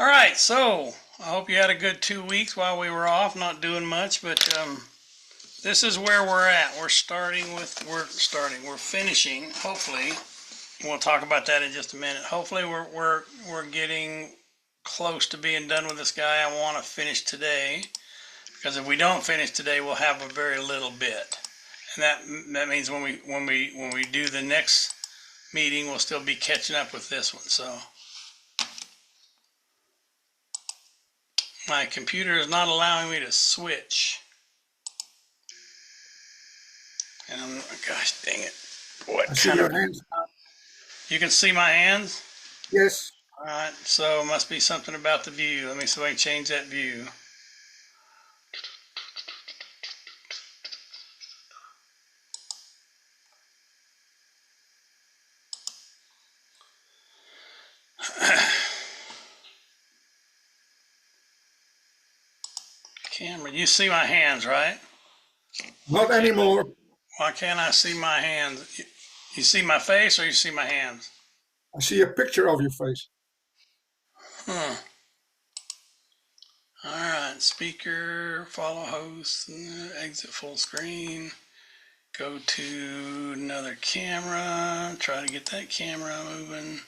All right, so I hope you had a good 2 weeks while we were off, not doing much, but this is where we're at. We're finishing, hopefully. We'll talk about that in just a minute. Hopefully we're getting close to being done with this guy. I want to finish today, because if we don't finish today, we'll have a very little bit. And that means when we do the next meeting, we'll still be catching up with this one. So my computer is not allowing me to switch. And gosh dang it. I see your hands now. You can see my hands? Yes. All right, so it must be something about the view. Let me see if I can change that view. Camera, you see my hands, right? Not anymore. Why can't I see my hands? You see my face or you see my hands? I see a picture of your face. All right, speaker, follow host, exit full screen, go to another camera, try to get that camera moving.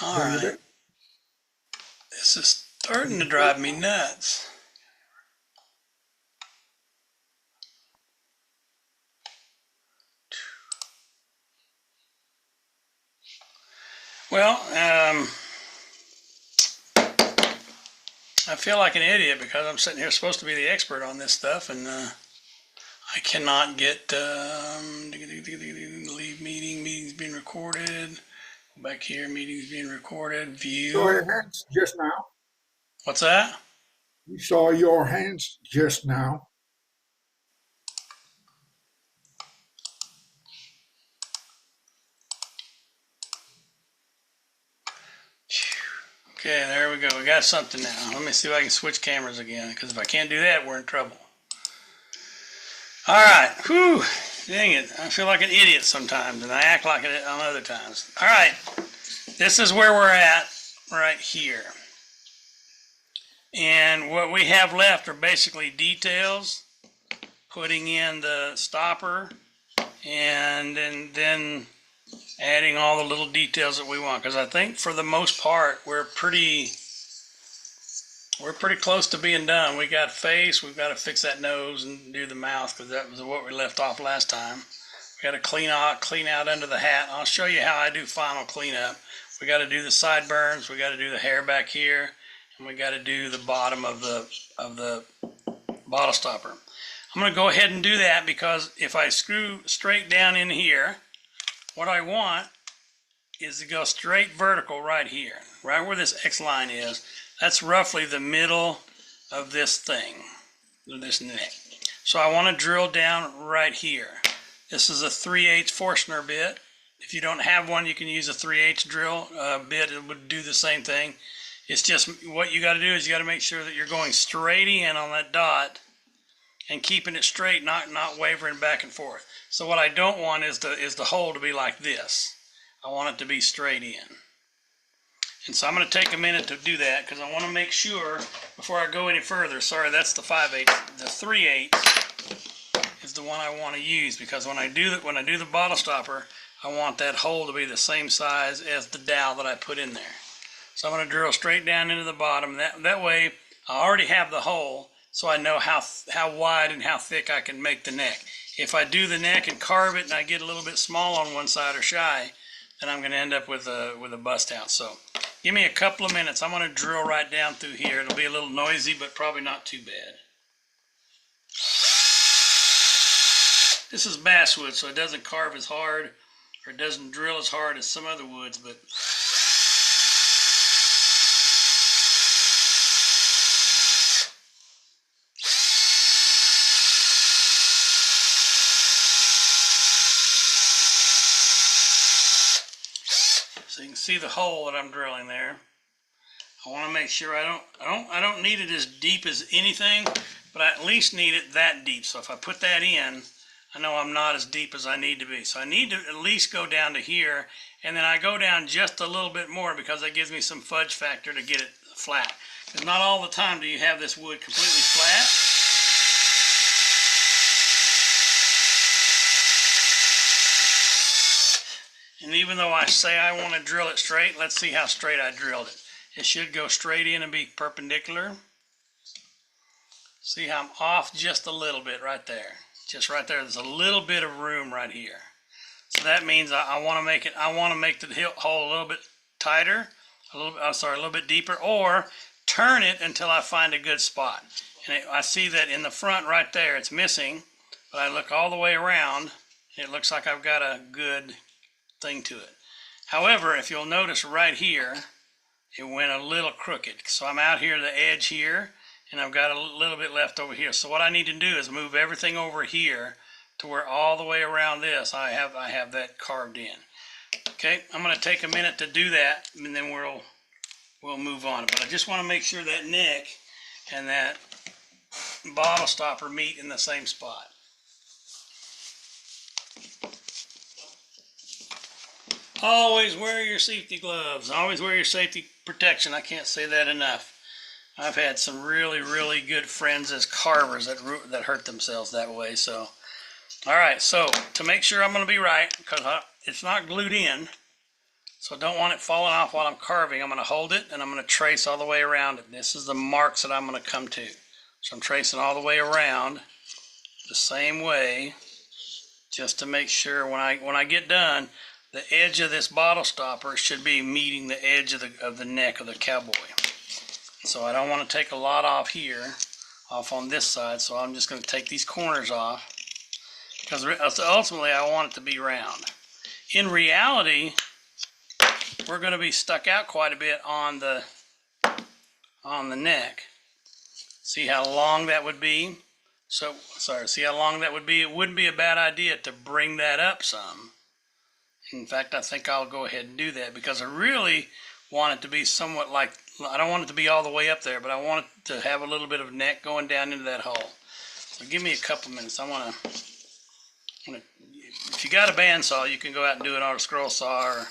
All right. This is starting to drive me nuts. Well, I feel like an idiot because I'm sitting here supposed to be the expert on this stuff, and I cannot get leave meeting, meetings being recorded. Go back here, meetings being recorded, view. Saw your hands just now. What's that? We saw your hands just now. Okay, there we go. We got something now. Let me see if I can switch cameras again, because if I can't do that, we're in trouble. All right. Whew. Dang it. I feel like an idiot sometimes, and I act like it on other times. All right. This is where we're at right here. And what we have left are basically details, putting in the stopper, and then adding all the little details that we want, because I think for the most part we're pretty close to being done. We got face, we've got to fix that nose and do the mouth, because that was what we left off last time. We got to clean out under the hat. I'll show you how I do final cleanup. We got to do the sideburns, we got to do the hair back here, and we got to do the bottom of the bottle stopper. I'm going to go ahead and do that, because if I screw straight down in here, what I want is to go straight vertical right here, right where this X line is. That's roughly the middle of this thing, this neck. So I want to drill down right here. This is a 3/8 Forstner bit. If you don't have one, you can use a 3/8 drill bit. It would do the same thing. It's just what you got to do is you got to make sure that you're going straight in on that dot and keeping it straight, not wavering back and forth. So what I don't want is the hole to be like this. I want it to be straight in. And so I'm going to take a minute to do that, because I want to make sure before I go any further. Sorry, that's the 5/8. The 3/8 is the one I want to use, because when I do the bottle stopper, I want that hole to be the same size as the dowel that I put in there. So I'm going to drill straight down into the bottom. That way I already have the hole, so I know how wide and how thick I can make the neck. If I do the neck and carve it and I get a little bit small on one side or shy, then I'm going to end up with a bust out. So give me a couple of minutes. I'm going to drill right down through here. It'll be a little noisy, but probably not too bad. This is basswood, so it doesn't carve as hard, or it doesn't drill as hard as some other woods, but so you can see the hole that I'm drilling there. I want to make sure I don't need it as deep as anything, but I at least need it that deep. So if I put that in, I know I'm not as deep as I need to be. So I need to at least go down to here, and then I go down just a little bit more because that gives me some fudge factor to get it flat. Because not all the time do you have this wood completely flat. And even though I say I want to drill it straight, let's see how straight I drilled it. It should go straight in and be perpendicular. See how I'm off just a little bit right there. Just right there. There's a little bit of room right here. So that means I want to make it. I want to make the hole a little bit tighter, a little bit deeper, or turn it until I find a good spot. And I see that in the front right there, it's missing. But I look all the way around, and it looks like I've got a good thing to it. However, if you'll notice right here, it went a little crooked. So I'm out here, the edge here, and I've got a little bit left over here. So what I need to do is move everything over here to where all the way around this I have that carved in. Okay, I'm going to take a minute to do that, and then we'll move on. But I just want to make sure that neck and that bottle stopper meet in the same spot. Always wear your safety gloves. Always wear your safety protection. I can't say that enough. I've had some really, really good friends as carvers that hurt themselves that way. So, all right. So to make sure I'm going to be right, because it's not glued in, so I don't want it falling off while I'm carving. I'm going to hold it and I'm going to trace all the way around it. This is the marks that I'm going to come to. So I'm tracing all the way around the same way, just to make sure when I get done, the edge of this bottle stopper should be meeting the edge of the neck of the cowboy. So I don't want to take a lot off here, off on this side, so I'm just going to take these corners off, because ultimately I want it to be round. In reality, we're going to be stuck out quite a bit on the neck. See how long that would be? So, sorry, see how long that would be? It wouldn't be a bad idea to bring that up some. In fact, I think I'll go ahead and do that, because I really want it to be somewhat like, I don't want it to be all the way up there, but I want it to have a little bit of neck going down into that hole. So give me a couple minutes. If you got a bandsaw, you can go out and do it on a scroll saw or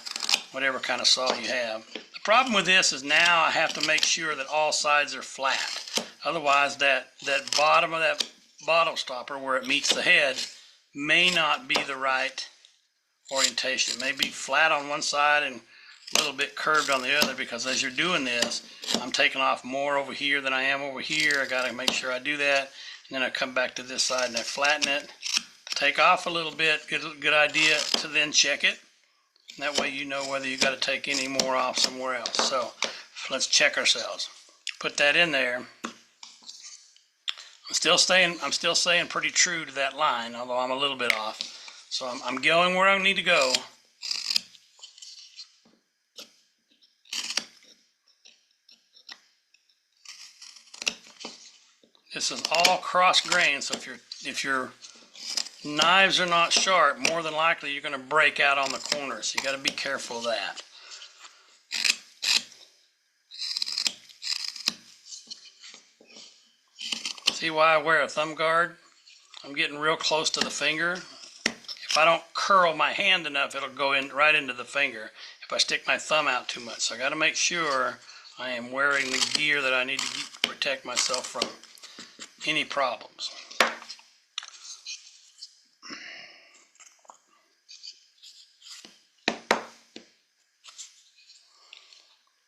whatever kind of saw you have. The problem with this is now I have to make sure that all sides are flat. Otherwise, that bottom of that bottle stopper where it meets the head may not be the right orientation. It may be flat on one side and a little bit curved on the other, because as you're doing this, I'm taking off more over here than I am over here. I got to make sure I do that, and then I come back to this side and I flatten it, take off a little bit. Good idea to then check it. That way you know whether you got to take any more off somewhere else. So let's check ourselves. Put that in there. I'm still staying pretty true to that line, although I'm a little bit off. So I'm going where I need to go. This is all cross grain, so if your knives are not sharp, more than likely you're going to break out on the corners. So you got to be careful of that. See why I wear a thumb guard? I'm getting real close to the finger. If I don't curl my hand enough, it'll go in right into the finger if I stick my thumb out too much. So I got to make sure I am wearing the gear that I need to protect myself from any problems.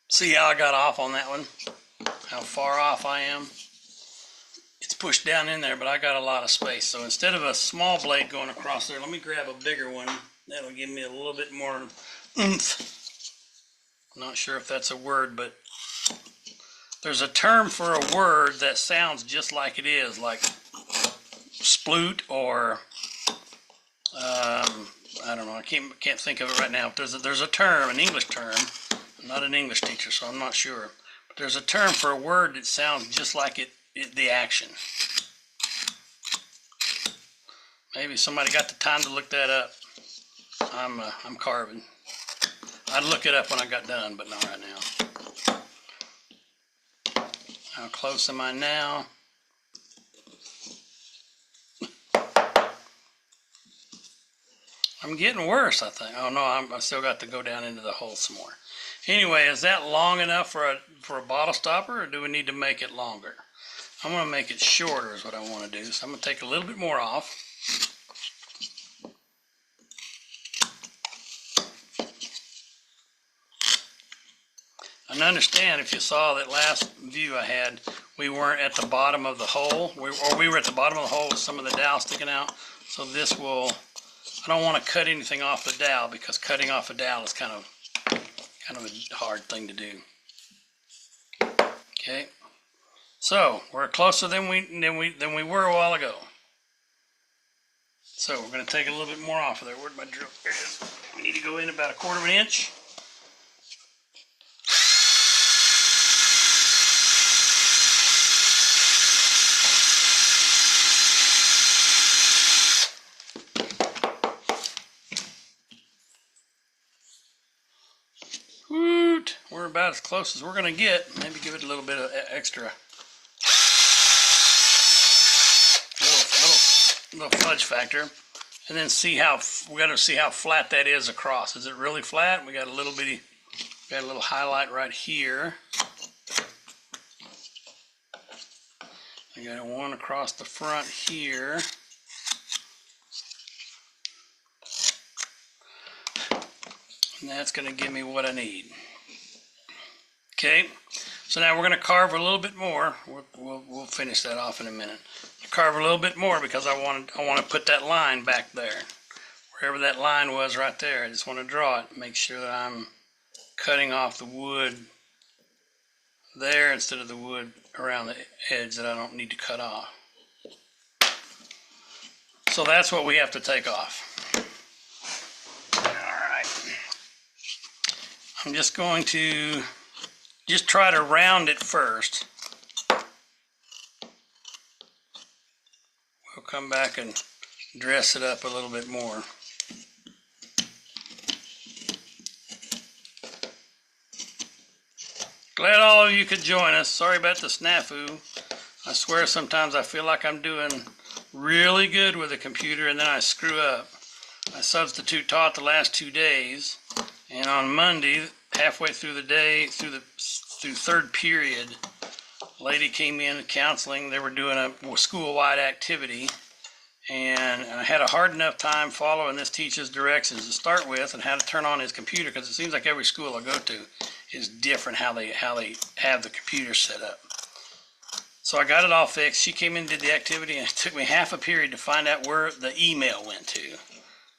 See how I got off on that one? How far off I am? It's pushed down in there, but I got a lot of space. So instead of a small blade going across there, let me grab a bigger one. That'll give me a little bit more oomph. I'm not sure if that's a word, but there's a term for a word that sounds just like it is, like sploot, or I don't know. I can't think of it right now. But there's a term, an English term. I'm not an English teacher, so I'm not sure. But there's a term for a word that sounds just like the action. Maybe somebody got the time to look that up. I'm carving. I'd look it up when I got done, but not right now. How close am I now? I'm getting worse, I think. Oh no, I still got to go down into the hole some more. Anyway, is that long enough for a bottle stopper, or do we need to make it longer? I'm going to make it shorter is what I want to do. So I'm going to take a little bit more off. And understand, if you saw that last view I had, we weren't at the bottom of the hole, we were at the bottom of the hole with some of the dowel sticking out. So this will, I don't want to cut anything off the dowel, because cutting off a dowel is kind of a hard thing to do. Okay, so we're closer than we were a while ago. So we're going to take a little bit more off of there. Where'd my drill? Here it is. We need to go in about 1/4 of an inch. Woot! We're about as close as we're going to get. Maybe give it a little bit of extra. Little fudge factor. And then see how, we got to see how flat that is across. Is it really flat? We got a little highlight right here. I got one across the front here. And that's going to give me what I need. Okay, so now we're going to carve a little bit more. We'll finish that off in a minute. Carve a little bit more because I want to put that line back there. Wherever that line was right there, I just want to draw it. Make sure that I'm cutting off the wood there instead of the wood around the edge that I don't need to cut off. So that's what we have to take off. Alright. I'm just going to try to round it first. We'll come back and dress it up a little bit more. Glad all of you could join us. Sorry about the snafu. I swear sometimes I feel like I'm doing really good with the computer and then I screw up. I substitute taught the last 2 days, and on Monday, halfway through the day, through third period, a lady came in counseling. They were doing a school-wide activity, and I had a hard enough time following this teacher's directions to start with and how to turn on his computer, because it seems like every school I go to is different how they have the computer set up. So I got it all fixed. She came in and did the activity, and it took me half a period to find out where the email went to,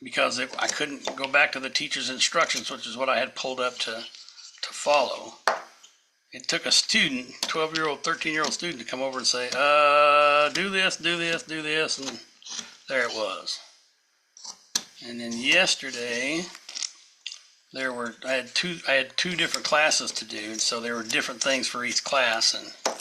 because I couldn't go back to the teacher's instructions, which is what I had pulled up to follow. It took a student, 12-year-old, 13-year-old student, to come over and say, do this, do this, do this, and there it was. And then yesterday, I had two different classes to do, and so there were different things for each class, and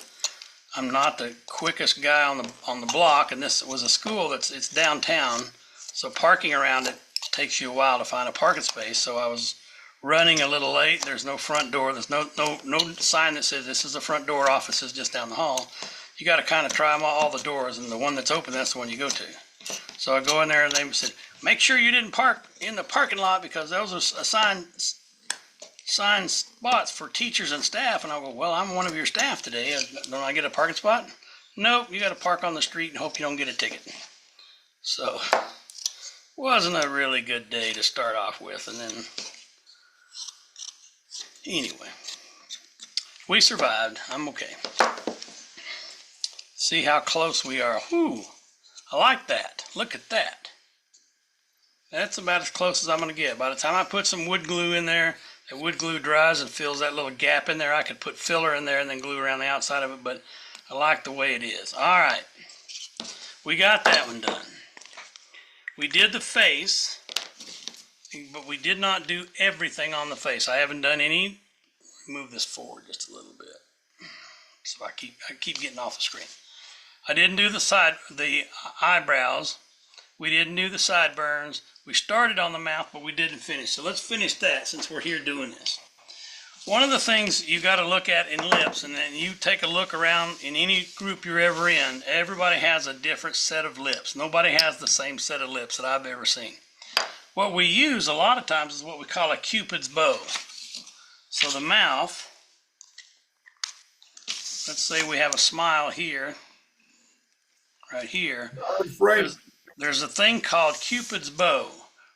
I'm not the quickest guy on the block, and this was a school it's downtown, so parking around it takes you a while to find a parking space. So I was running a little late. There's no front door. There's no sign that says this is the front door, office is just down the hall. You got to kind of try all the doors, and the one that's open, that's the one you go to. So I go in there, and they said, make sure you didn't park in the parking lot, because those are assigned spots for teachers and staff. And I go, well, I'm one of your staff today. Don't I get a parking spot? Nope, you got to park on the street and hope you don't get a ticket. So wasn't a really good day to start off with. And then anyway, we survived. I'm okay. See how close we are. Whew, I like that. Look at that. That's about as close as I'm going to get. By the time I put some wood glue in there, the wood glue dries and fills that little gap in there. I could put filler in there and then glue around the outside of it, but I like the way it is. All right, we got that one done. We did the face, but we did not do everything on the face. I haven't done any. Move this forward just a little bit, so I keep getting off the screen. I didn't do the eyebrows. We didn't do the sideburns. We started on the mouth, but we didn't finish. So let's finish that since we're here doing this. One of the things you got to look at in lips, and then you take a look around in any group you're ever in, everybody has a different set of lips. Nobody has the same set of lips that I've ever seen. What we use a lot of times is what we call a Cupid's bow. So the mouth, let's say we have a smile here, right here. Not afraid. There's a thing called Cupid's bow,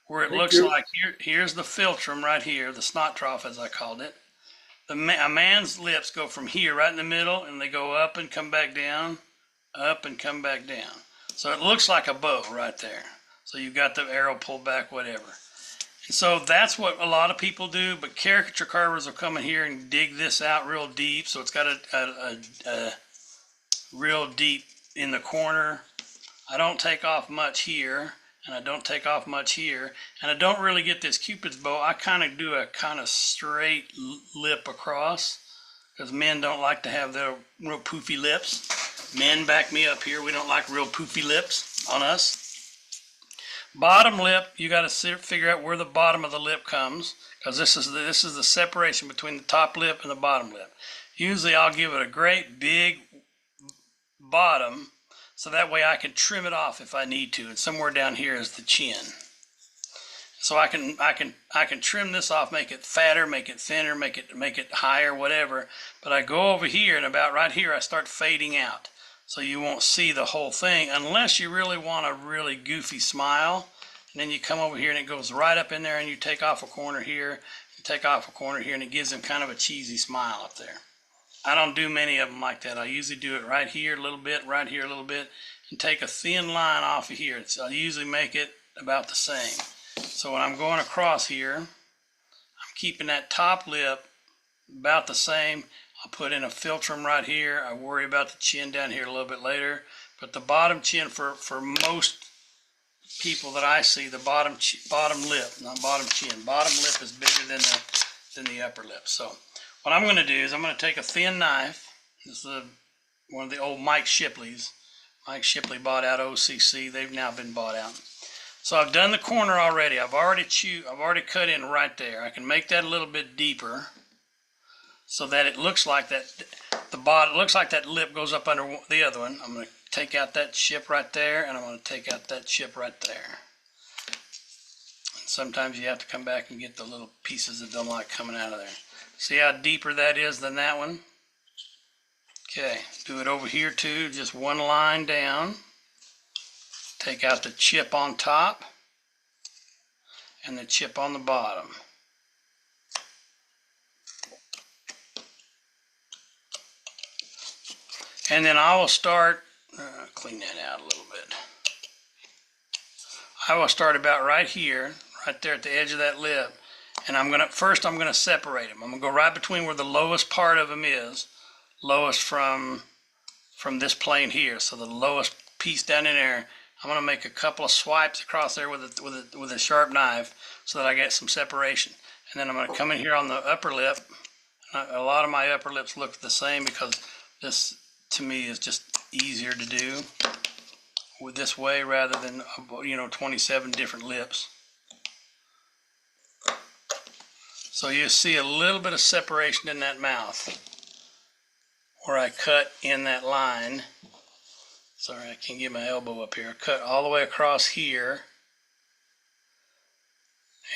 where it looks like here's the philtrum right here, the snot trough as I called it. A man's lips go from here right in the middle, and they go up and come back down, up and come back down. So it looks like a bow right there. So you've got the arrow pulled back, whatever. And so that's what a lot of people do, but caricature carvers will come in here and dig this out real deep. So it's got a real deep in the corner. I don't take off much here, and I don't take off much here, and I don't really get this Cupid's bow. I kind of do a kind of straight lip across, because men don't like to have their real poofy lips. Men, back me up here. We don't like real poofy lips on us. Bottom lip, you got to figure out where the bottom of the lip comes, because this is the separation between the top lip and the bottom lip. Usually I'll give it a great big bottom, so that way I can trim it off if I need to. And somewhere down here is the chin. So I can trim this off, make it fatter, make it thinner, make it higher, whatever. But I go over here, and about right here I start fading out. So you won't see the whole thing unless you really want a really goofy smile. And then you come over here and it goes right up in there, and you take off a corner here, you take off a corner here, and it gives them kind of a cheesy smile up there. I don't do many of them like that. I usually do it right here a little bit, right here a little bit, and take a thin line off of here. So I usually make it about the same. So when I'm going across here, I'm keeping that top lip about the same. I'll put in a philtrum right here. I worry about the chin down here a little bit later. But the bottom chin, for most people that I see, the bottom lip, not bottom chin, bottom lip is bigger than the upper lip. So what I'm going to do is I'm going to take a thin knife. This is one of the old Mike Shipley's. Mike Shipley bought out OCC. They've now been bought out. So I've done the corner already. I've already cut in right there. I can make that a little bit deeper, so that it looks like that looks like that lip goes up under the other one. I'm going to take out that chip right there, and I'm going to take out that chip right there. And sometimes you have to come back and get the little pieces that don't like coming out of there. See how deeper that is than that one? Okay, do it over here too, just one line down. Take out the chip on top and the chip on the bottom. And then I will start, clean that out a little bit. I will start about right here, right there at the edge of that lip. And first I'm gonna separate them. I'm gonna go right between where the lowest part of them is, lowest from this plane here. So the lowest piece down in there, I'm gonna make a couple of swipes across there with a sharp knife, so that I get some separation. And then I'm gonna come in here on the upper lip. A lot of my upper lips look the same, because this, to me, is just easier to do with this way rather than 27 different lips. So you see a little bit of separation in that mouth where I cut in that line. Sorry, I can't get my elbow up here. I cut all the way across here,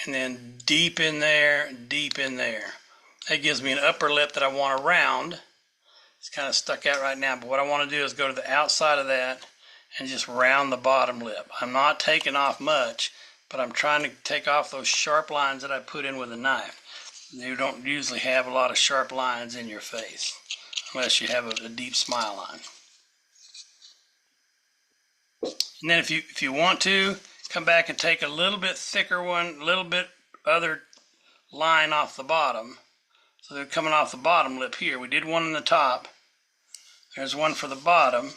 and then deep in there, deep in there. That gives me an upper lip that I want to round. It's kind of stuck out right now, but what I want to do is go to the outside of that and just round the bottom lip. I'm not taking off much, but I'm trying to take off those sharp lines that I put in with a knife. You don't usually have a lot of sharp lines in your face, unless you have a deep smile line. And then if you want to, come back and take a little bit thicker one, a little bit other line off the bottom. So they're coming off the bottom lip here. We did one in the top. There's one for the bottom.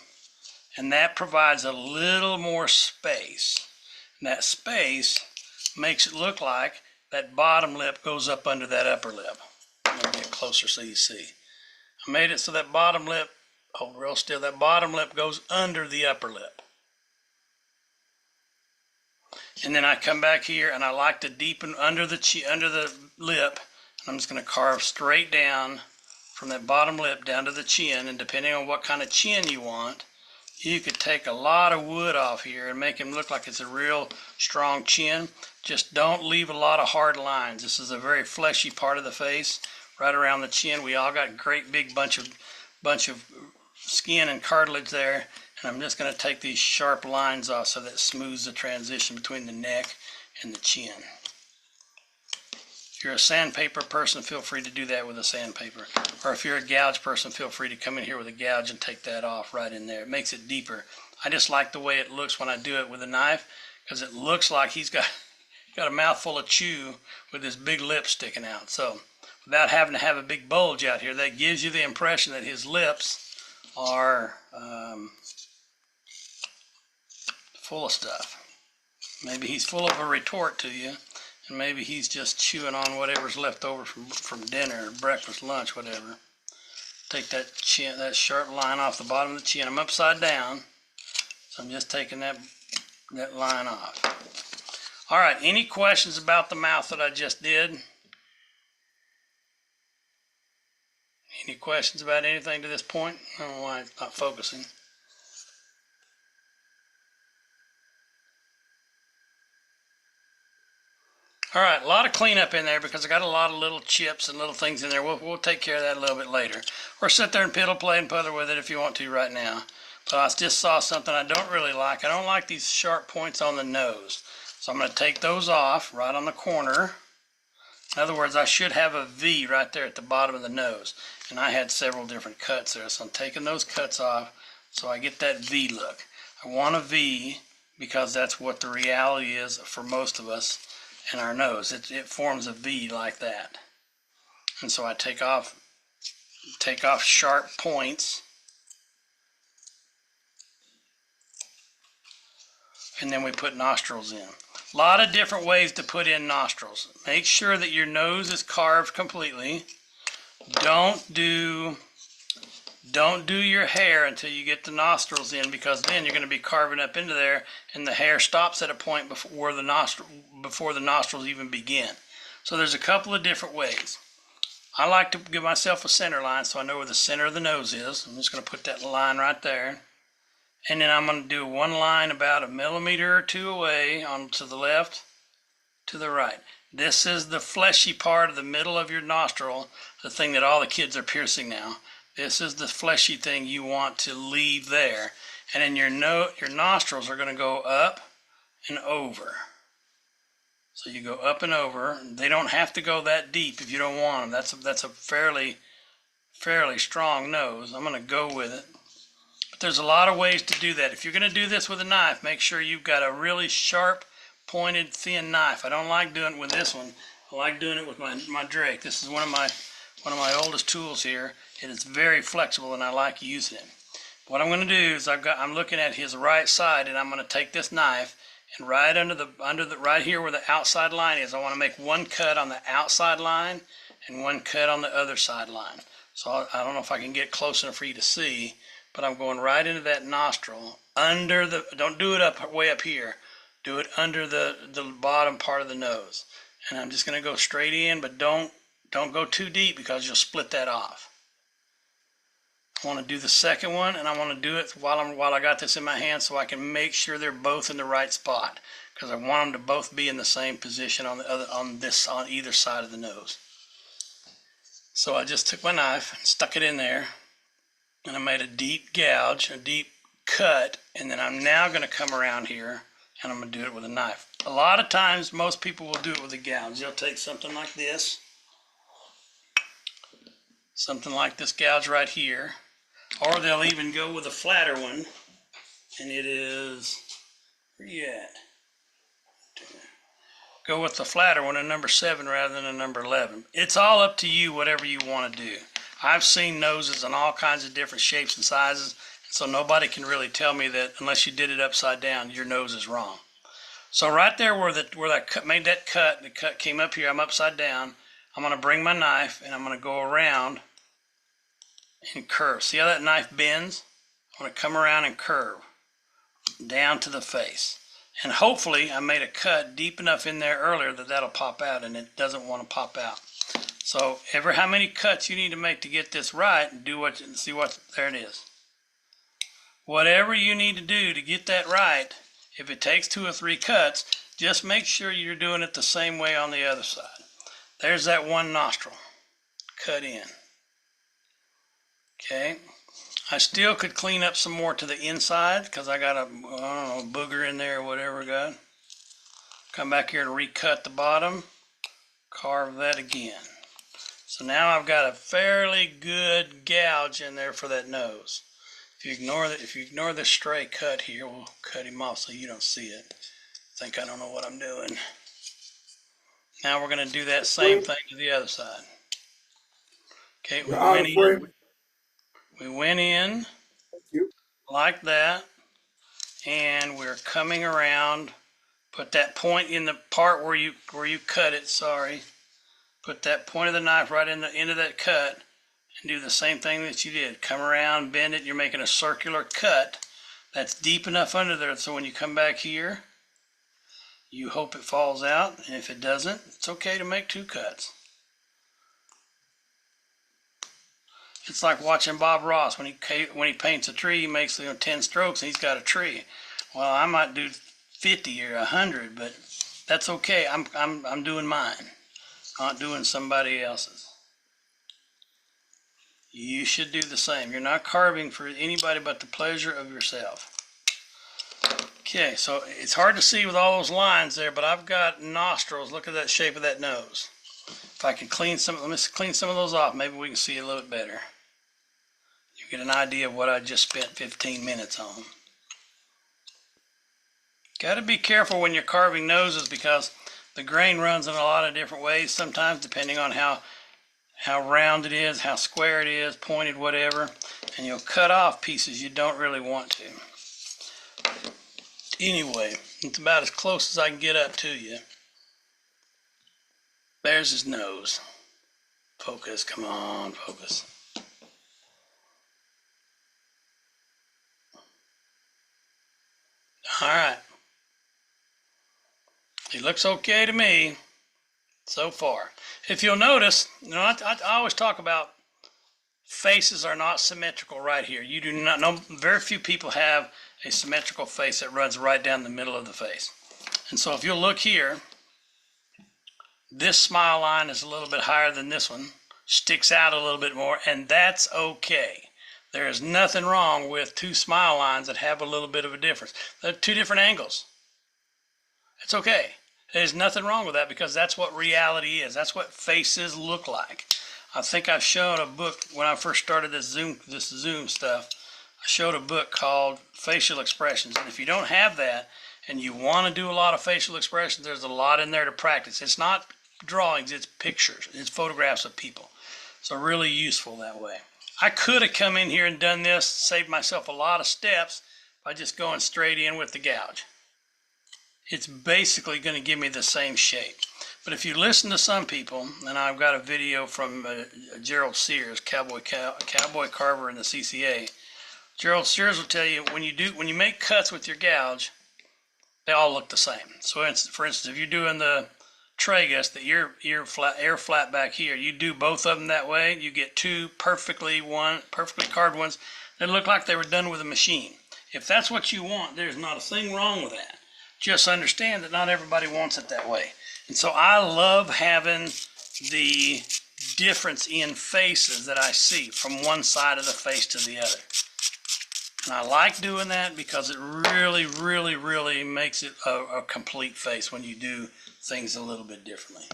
And that provides a little more space. And that space makes it look like that bottom lip goes up under that upper lip. I'm going to get closer so you see. I made it so that bottom lip, hold real still, that bottom lip goes under the upper lip. And then I come back here and I like to deepen under the lip. And I'm just going to carve straight down from that bottom lip down to the chin. And depending on what kind of chin you want, You could take a lot of wood off here and make him look like it's a real strong chin. Just don't leave a lot of hard lines. This is a very fleshy part of the face, right around the chin. We all got great big bunch of skin and cartilage there, and I'm just going to take these sharp lines off so that smooths the transition between the neck and the chin. If you're a sandpaper person, feel free to do that with a sandpaper. Or if you're a gouge person, feel free to come in here with a gouge and take that off right in there. It makes it deeper. I just like the way it looks when I do it with a knife, because it looks like he's got a mouthful of chew with his big lips sticking out. So without having to have a big bulge out here, that gives you the impression that his lips are full of stuff. Maybe he's full of a retort to you, and maybe he's just chewing on whatever's left over from dinner, breakfast, lunch, whatever. Take that chin, that sharp line off the bottom of the chin. I'm upside down, so I'm just taking that line off. All right, any questions about the mouth that I just did? Any questions about anything to this point? I don't know why it's not focusing. All right, a lot of cleanup in there because I got a lot of little chips and little things in there. We'll take care of that a little bit later. Or sit there and piddle, play, and putter with it if you want to right now. But I just saw something I don't really like. I don't like these sharp points on the nose. So I'm going to take those off right on the corner. In other words, I should have a V right there at the bottom of the nose. And I had several different cuts there. So I'm taking those cuts off so I get that V look. I want a V because that's what the reality is for most of us. In our nose, it forms a V like that, and so I take off sharp points, and then we put nostrils in. A lot of different ways to put in nostrils. Make sure that your nose is carved completely. Don't do your hair until you get the nostrils in, because then you're going to be carving up into there, and the hair stops at a point before the nostrils even begin. So there's a couple of different ways. I like to give myself a center line so I know where the center of the nose is. I'm just going to put that line right there, and then I'm going to do one line about a millimeter or two away on to the left, to the right. This is the fleshy part of the middle of your nostril, the thing that all the kids are piercing now. This is the fleshy thing you want to leave there. And then your nostrils are going to go up and over. So you go up and over. They don't have to go that deep if you don't want them. That's a fairly strong nose. I'm going to go with it. But there's a lot of ways to do that. If you're going to do this with a knife, make sure you've got a really sharp, pointed, thin knife. I don't like doing it with this one. I like doing it with my Drake. This is one of my oldest tools here. It is very flexible, and I like using it. What I'm going to do is I'm looking at his right side, and I'm going to take this knife and right right here where the outside line is, I want to make one cut on the outside line and one cut on the other side line. So I don't know if I can get close enough for you to see, but I'm going right into that nostril don't do it way up here. Do it under the bottom part of the nose. And I'm just going to go straight in, but don't go too deep because you'll split that off. I want to do the second one, and I want to do it while I got this in my hand so I can make sure they're both in the right spot, because I want them to both be in the same position on either side of the nose. So I just took my knife and stuck it in there, and I made a deep gouge, a deep cut, and then I'm now going to come around here and I'm going to do it with a knife. A lot of times most people will do it with a gouge. They'll take something like this gouge right here, or they'll even go with a flatter one, and it is, where you at? Go with the flatter one, a number 7 rather than a number 11. It's all up to you, whatever you want to do. I've seen noses in all kinds of different shapes and sizes, so nobody can really tell me that unless you did it upside down, your nose is wrong. So right there where I made that cut, the cut came up here, I'm upside down. I'm going to bring my knife and I'm going to go around and curve. See how that knife bends? I'm going to come around and curve down to the face. And hopefully I made a cut deep enough in there earlier that that'll pop out, and it doesn't want to pop out. So how many cuts you need to make to get this right, and there it is. Whatever you need to do to get that right, if it takes 2 or 3 cuts, just make sure you're doing it the same way on the other side. There's that one nostril cut in. Okay, I still could clean up some more to the inside because I got a, I don't know, booger in there or whatever I got. Come back here and recut the bottom, carve that again. So now I've got a fairly good gouge in there for that nose. If you ignore this stray cut here, we'll cut him off so you don't see it. Think I don't know what I'm doing. Now we're going to do that same thing to the other side. Okay, we went in like that, and we're coming around. Put that point in the part where you cut it. Sorry, put that point of the knife right in the end of that cut, and do the same thing that you did. Come around, bend it. You're making a circular cut that's deep enough under there so when you come back here, you hope it falls out, and if it doesn't, it's okay to make 2 cuts. It's like watching Bob Ross when he paints a tree. He makes 10 strokes and he's got a tree. Well, I might do 50 or 100, but that's okay. I'm doing mine, not doing somebody else's. You should do the same. You're not carving for anybody but the pleasure of yourself. Okay, so it's hard to see with all those lines there, but I've got nostrils. Look at that shape of that nose. If I can clean some, let me clean some of those off. Maybe we can see a little bit better. You get an idea of what I just spent 15 minutes on. Got to be careful when you're carving noses because the grain runs in a lot of different ways. Sometimes depending on how round it is, how square it is, pointed, whatever, and you'll cut off pieces you don't really want to. Anyway, it's about as close as I can get up to you. There's his nose. Focus, come on, focus. All right. He looks okay to me so far. If you'll notice, I always talk about faces are not symmetrical right here. You do not know, very few people have a symmetrical face that runs right down the middle of the face. And so if you'll look here, this smile line is a little bit higher than this one, sticks out a little bit more, and that's okay. There is nothing wrong with 2 smile lines that have a little bit of a difference. They're 2 different angles. It's okay. There's nothing wrong with that because that's what reality is. That's what faces look like. I think I've shown a book when I first started this Zoom stuff. I showed a book called Facial Expressions, and if you don't have that and you want to do a lot of facial expressions, there's a lot in there to practice. It's not drawings, it's pictures, it's photographs of people. So really useful that way. I could have come in here and done this, saved myself a lot of steps by just going straight in with the gouge. It's basically going to give me the same shape. But if you listen to some people, and I've got a video from Gerald Sears, Cowboy Carver in the CCA. Gerald Sears will tell you when you make cuts with your gouge, they all look the same. So for instance, if you're doing the tragus, the ear flat back here, you do both of them that way, you get 2 perfectly carved ones that look like they were done with a machine. If that's what you want, there's not a thing wrong with that. Just understand that not everybody wants it that way. And so I love having the difference in faces that I see from one side of the face to the other. And I like doing that because it really, really, really makes it a complete face when you do things a little bit differently.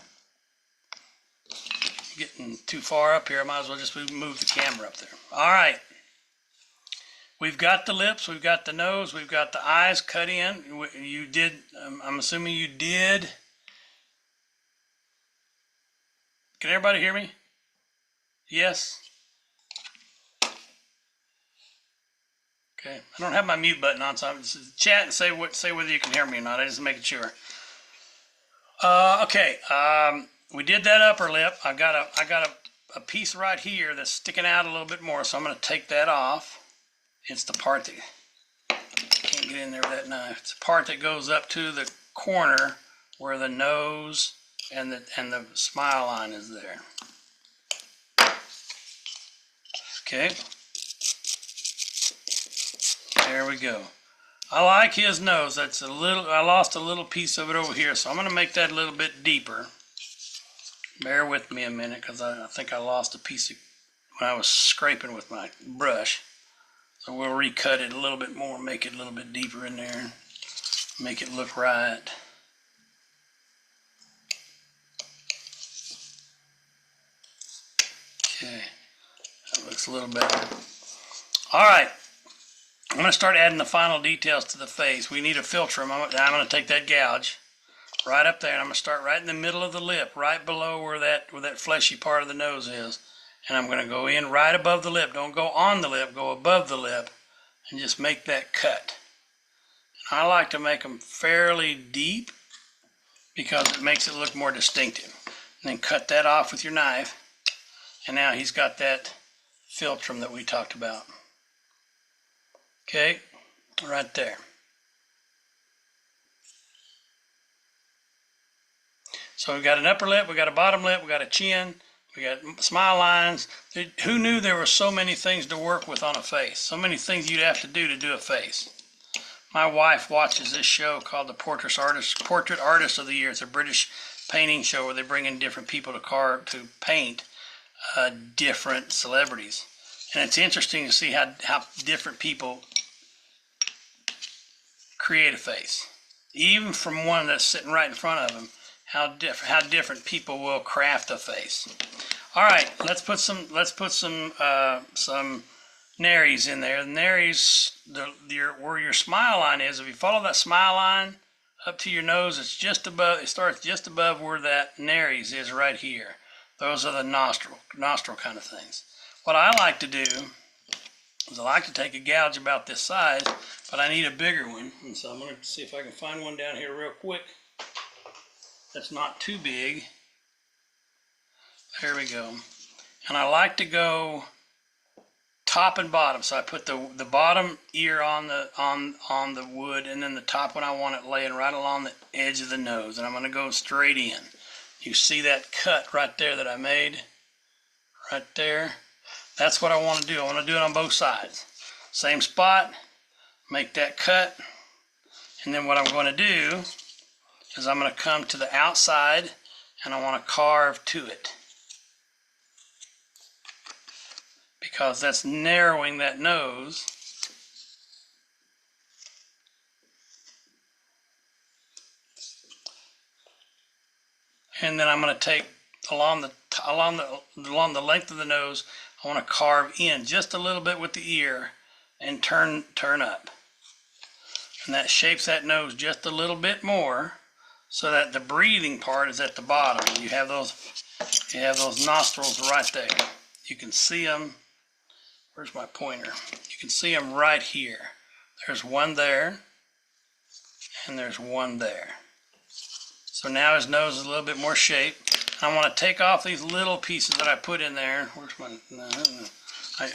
Getting too far up here, I might as well just move the camera up there. All right. We've got the lips, we've got the nose, we've got the eyes cut in. You did, I'm assuming you did. Can everybody hear me? Yes? Okay, I don't have my mute button on, so I'm just chat and say whether you can hear me or not. I just making sure. Okay, we did that upper lip. I got a piece right here that's sticking out a little bit more, so I'm going to take that off. It's the part that can't get in there with that knife. It's the part that goes up to the corner where the nose and the smile line is there. Okay. we go. I like his nose. That's a little, I lost a little piece of it over here, so I'm going to make that a little bit deeper. Bear with me a minute, because I think I lost a piece of, when I was scraping with my brush. So we'll recut it a little bit more, make it a little bit deeper in there, make it look right. Okay, that looks a little better. All right, I'm going to start adding the final details to the face. We need to filter them. I'm going to take that gouge right up there, and I'm going to start right in the middle of the lip, right below where that fleshy part of the nose is. And I'm going to go in right above the lip. Don't go on the lip, go above the lip, and just make that cut. And I like to make them fairly deep because it makes it look more distinctive. And then cut that off with your knife. And now he's got that philtrum that we talked about. Okay, right there. So we've got an upper lip, we've got a bottom lip, we've got a chin, we got smile lines. Who knew there were so many things to work with on a face? So many things you'd have to do a face. My wife watches this show called the Portrait Artist of the Year. It's a British painting show where they bring in different people to paint different celebrities. And it's interesting to see how different people create a face. Even from one that's sitting right in front of them, how different people will craft a face. All right, let's put some nares in there. The nares, where your smile line is, if you follow that smile line up to your nose, it's just above. It starts just above where that nares is right here. Those are the nostril kind of things. What I like to do is I like to take a gouge about this size, but I need a bigger one. And so I'm going to see if I can find one down here real quick that's not too big. There we go. And I like to go top and bottom. So I put the bottom ear on the wood, and then the top one I want it laying right along the edge of the nose. And I'm going to go straight in. You see that cut right there that I made? Right there. That's what I want to do. I want to do it on both sides. Same spot, make that cut, and then what I'm going to do is I'm going to come to the outside and I want to carve to it, because that's narrowing that nose. And then I'm going to take along the length of the nose, I want to carve in just a little bit with the ear and turn up. And that shapes that nose just a little bit more so that the breathing part is at the bottom. You have those nostrils right there. You can see them. Where's my pointer? You can see them right here. There's one there and there's one there. So now his nose is a little bit more shaped. I want to take off these little pieces that I put in there. Where's my, no.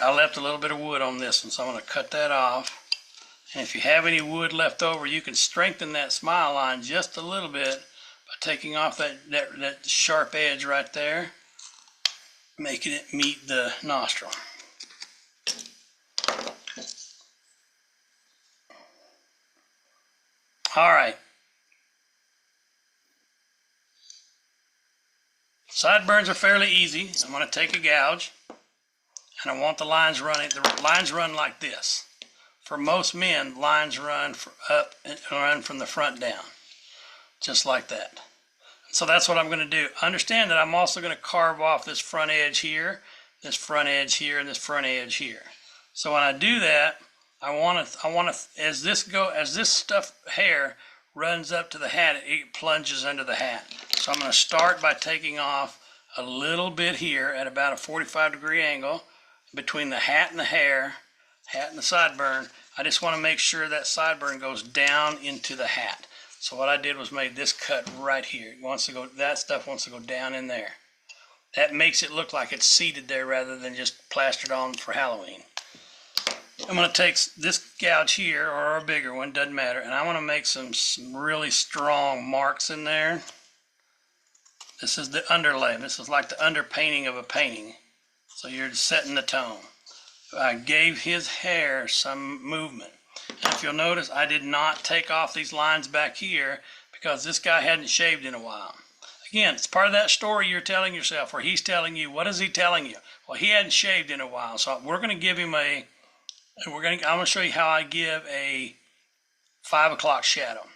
I left a little bit of wood on this one, so I'm going to cut that off. And if you have any wood left over, you can strengthen that smile line just a little bit by taking off that sharp edge right there, making it meet the nostril. All right. Sideburns are fairly easy. I'm going to take a gouge, and I want the lines running. The lines run like this. For most men, lines run up and run from the front down, just like that. So that's what I'm going to do. Understand that I'm also going to carve off this front edge here, this front edge here, and this front edge here. So when I do that, I want to as this hair runs up to the hat, it plunges under the hat. So I'm going to start by taking off a little bit here at about a 45-degree angle between the hat and the hair, hat and the sideburn. I just want to make sure that sideburn goes down into the hat. So what I did was made this cut right here. That stuff wants to go down in there. That makes it look like it's seated there rather than just plastered on for Halloween. I'm going to take this gouge here, or a bigger one, doesn't matter, and I want to make some really strong marks in there. This is the underlay. This is like the underpainting of a painting. So you're setting the tone. I gave his hair some movement. And if you'll notice, I did not take off these lines back here because this guy hadn't shaved in a while. Again, it's part of that story you're telling yourself where he's telling you, what is he telling you? Well, he hadn't shaved in a while, so we're going to give him I'm going to show you how I give a 5 o'clock shadow.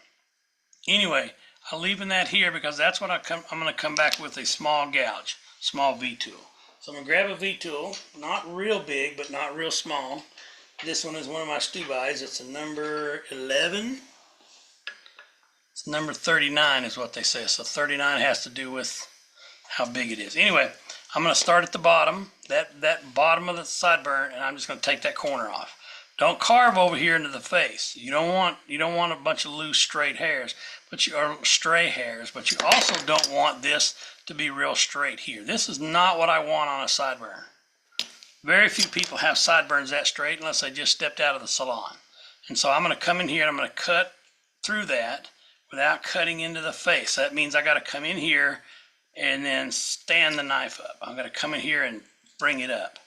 Anyway, I'm leaving that here because that's what I'm going to come back with a small gouge, small V-tool. So I'm going to grab a V-tool, not real big, but not real small. This one is one of my Stubies. It's a number 11. It's number 39 is what they say. So 39 has to do with how big it is. Anyway, I'm going to start at the bottom, that bottom of the sideburn, and I'm just going to take that corner off. Don't carve over here into the face. You don't want a bunch of loose straight hairs, or stray hairs, but you also don't want this to be real straight here. This is not what I want on a sideburn. Very few people have sideburns that straight unless they just stepped out of the salon. And so I'm going to come in here and I'm going to cut through that without cutting into the face. That means I got to come in here and then stand the knife up. I'm going to come in here and bring it up.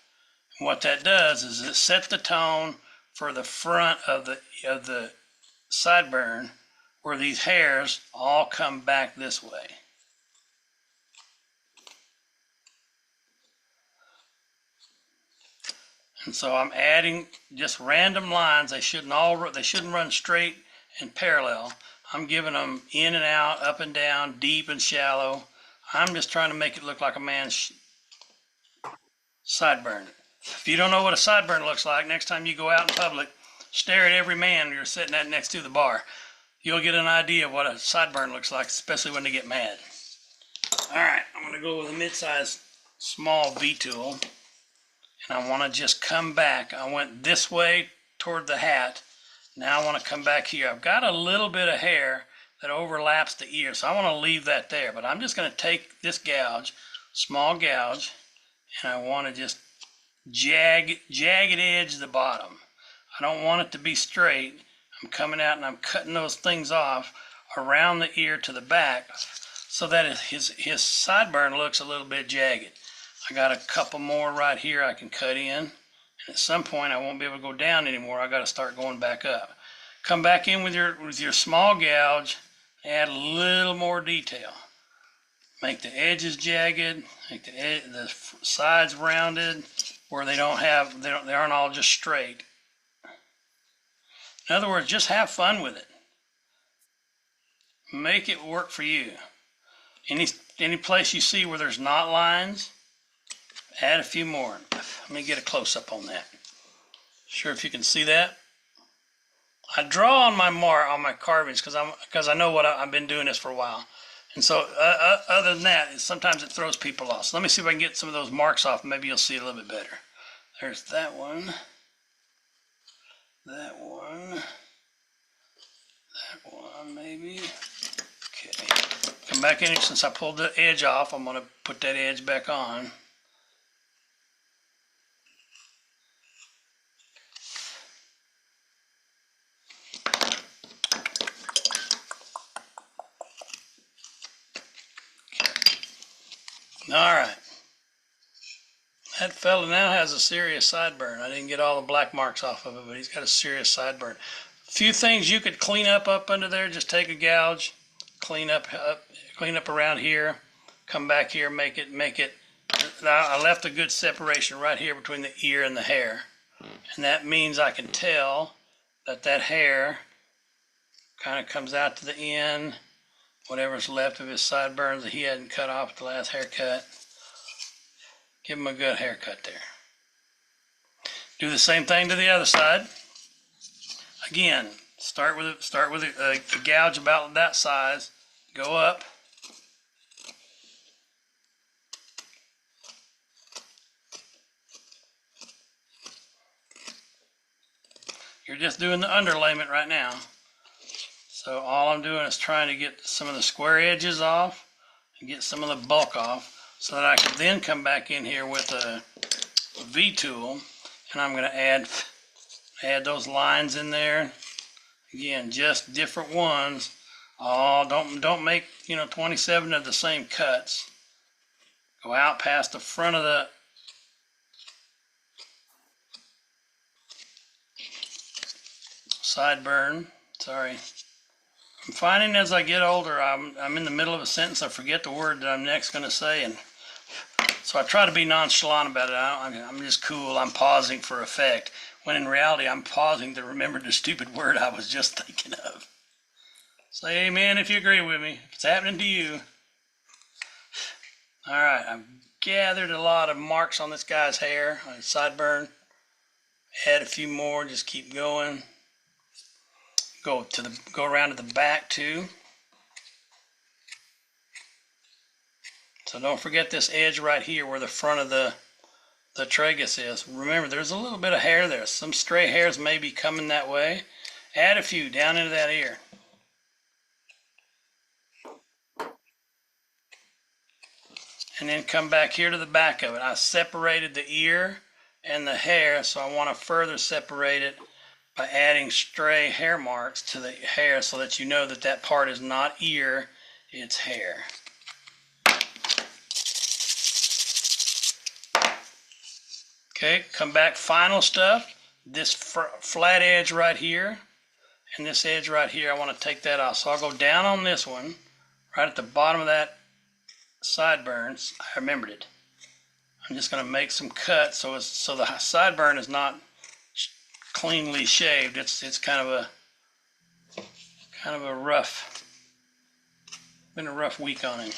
And what that does is it sets the tone for the front of the sideburn, where these hairs all come back this way. And so I'm adding just random lines. They shouldn't run straight and parallel. I'm giving them in and out, up and down, deep and shallow. I'm just trying to make it look like a man's sideburn. If you don't know what a sideburn looks like, next time you go out in public, stare at every man you're sitting at next to the bar. You'll get an idea of what a sideburn looks like, especially when they get mad. All right, I'm going to go with a mid-sized small V-tool. And I want to just come back. I went this way toward the hat. Now I want to come back here. I've got a little bit of hair that overlaps the ear, so I want to leave that there. But I'm just going to take this gouge, small gouge, and I want to just jagged edge the bottom. I don't want it to be straight. I'm coming out and I'm cutting those things off around the ear to the back so that his sideburn looks a little bit jagged. I got a couple more right here I can cut in, and at some point I won't be able to go down anymore. I got to start going back up. Come back in with your small gouge, add a little more detail. Make the edges jagged, make the sides rounded, where they aren't all just straight. In other words, just have fun with it. Make it work for you. Any place you see where there's not lines, add a few more. Let me get a close-up on that. Sure if you can see that. I draw on my carvings because I know what I've been doing this for a while. And so other than that, sometimes it throws people off. So let me see if I can get some of those marks off. Maybe you'll see it a little bit better. There's that one. That one. That one maybe. Okay. Come back in here. Since I pulled the edge off, I'm going to put that edge back on. All right. That fella now has a serious sideburn. I didn't get all the black marks off of it, but he's got a serious sideburn. A few things you could clean up under there. Just take a gouge, clean up around here, come back here, make it. Now I left a good separation right here between the ear and the hair, and that means I can tell that hair kind of comes out to the end. Whatever's left of his sideburns that he hadn't cut off at the last haircut. Give him a good haircut there. Do the same thing to the other side. Again, start with a gouge about that size. Go up. You're just doing the underlayment right now. So all I'm doing is trying to get some of the square edges off and get some of the bulk off so that I can then come back in here with a V-tool and I'm going to add those lines in there. Again, just different ones. Don't make 27 of the same cuts. Go out past the front of the sideburn. Sorry. I'm finding as I get older, I'm in the middle of a sentence, I forget the word that I'm next going to say, and so I try to be nonchalant about it. I'm just cool. I'm pausing for effect, when in reality I'm pausing to remember the stupid word I was just thinking of. Say amen if you agree with me. If it's happening to you. All right, I've gathered a lot of marks on this guy's hair, on his sideburn. Add a few more. Just keep going. Go around to the back too. So don't forget this edge right here where the front of the tragus is. Remember, there's a little bit of hair there. Some stray hairs may be coming that way. Add a few down into that ear. And then come back here to the back of it. I separated the ear and the hair, so I want to further separate it by adding stray hair marks to the hair so that you know that that part is not ear, it's hair. Okay, come back, final stuff. This flat edge right here and this edge right here, I want to take that off. So I'll go down on this one, right at the bottom of that sideburns. I remembered it. I'm just going to make some cuts so the sideburn is not cleanly shaved. It's kind of a rough, been a rough week on him.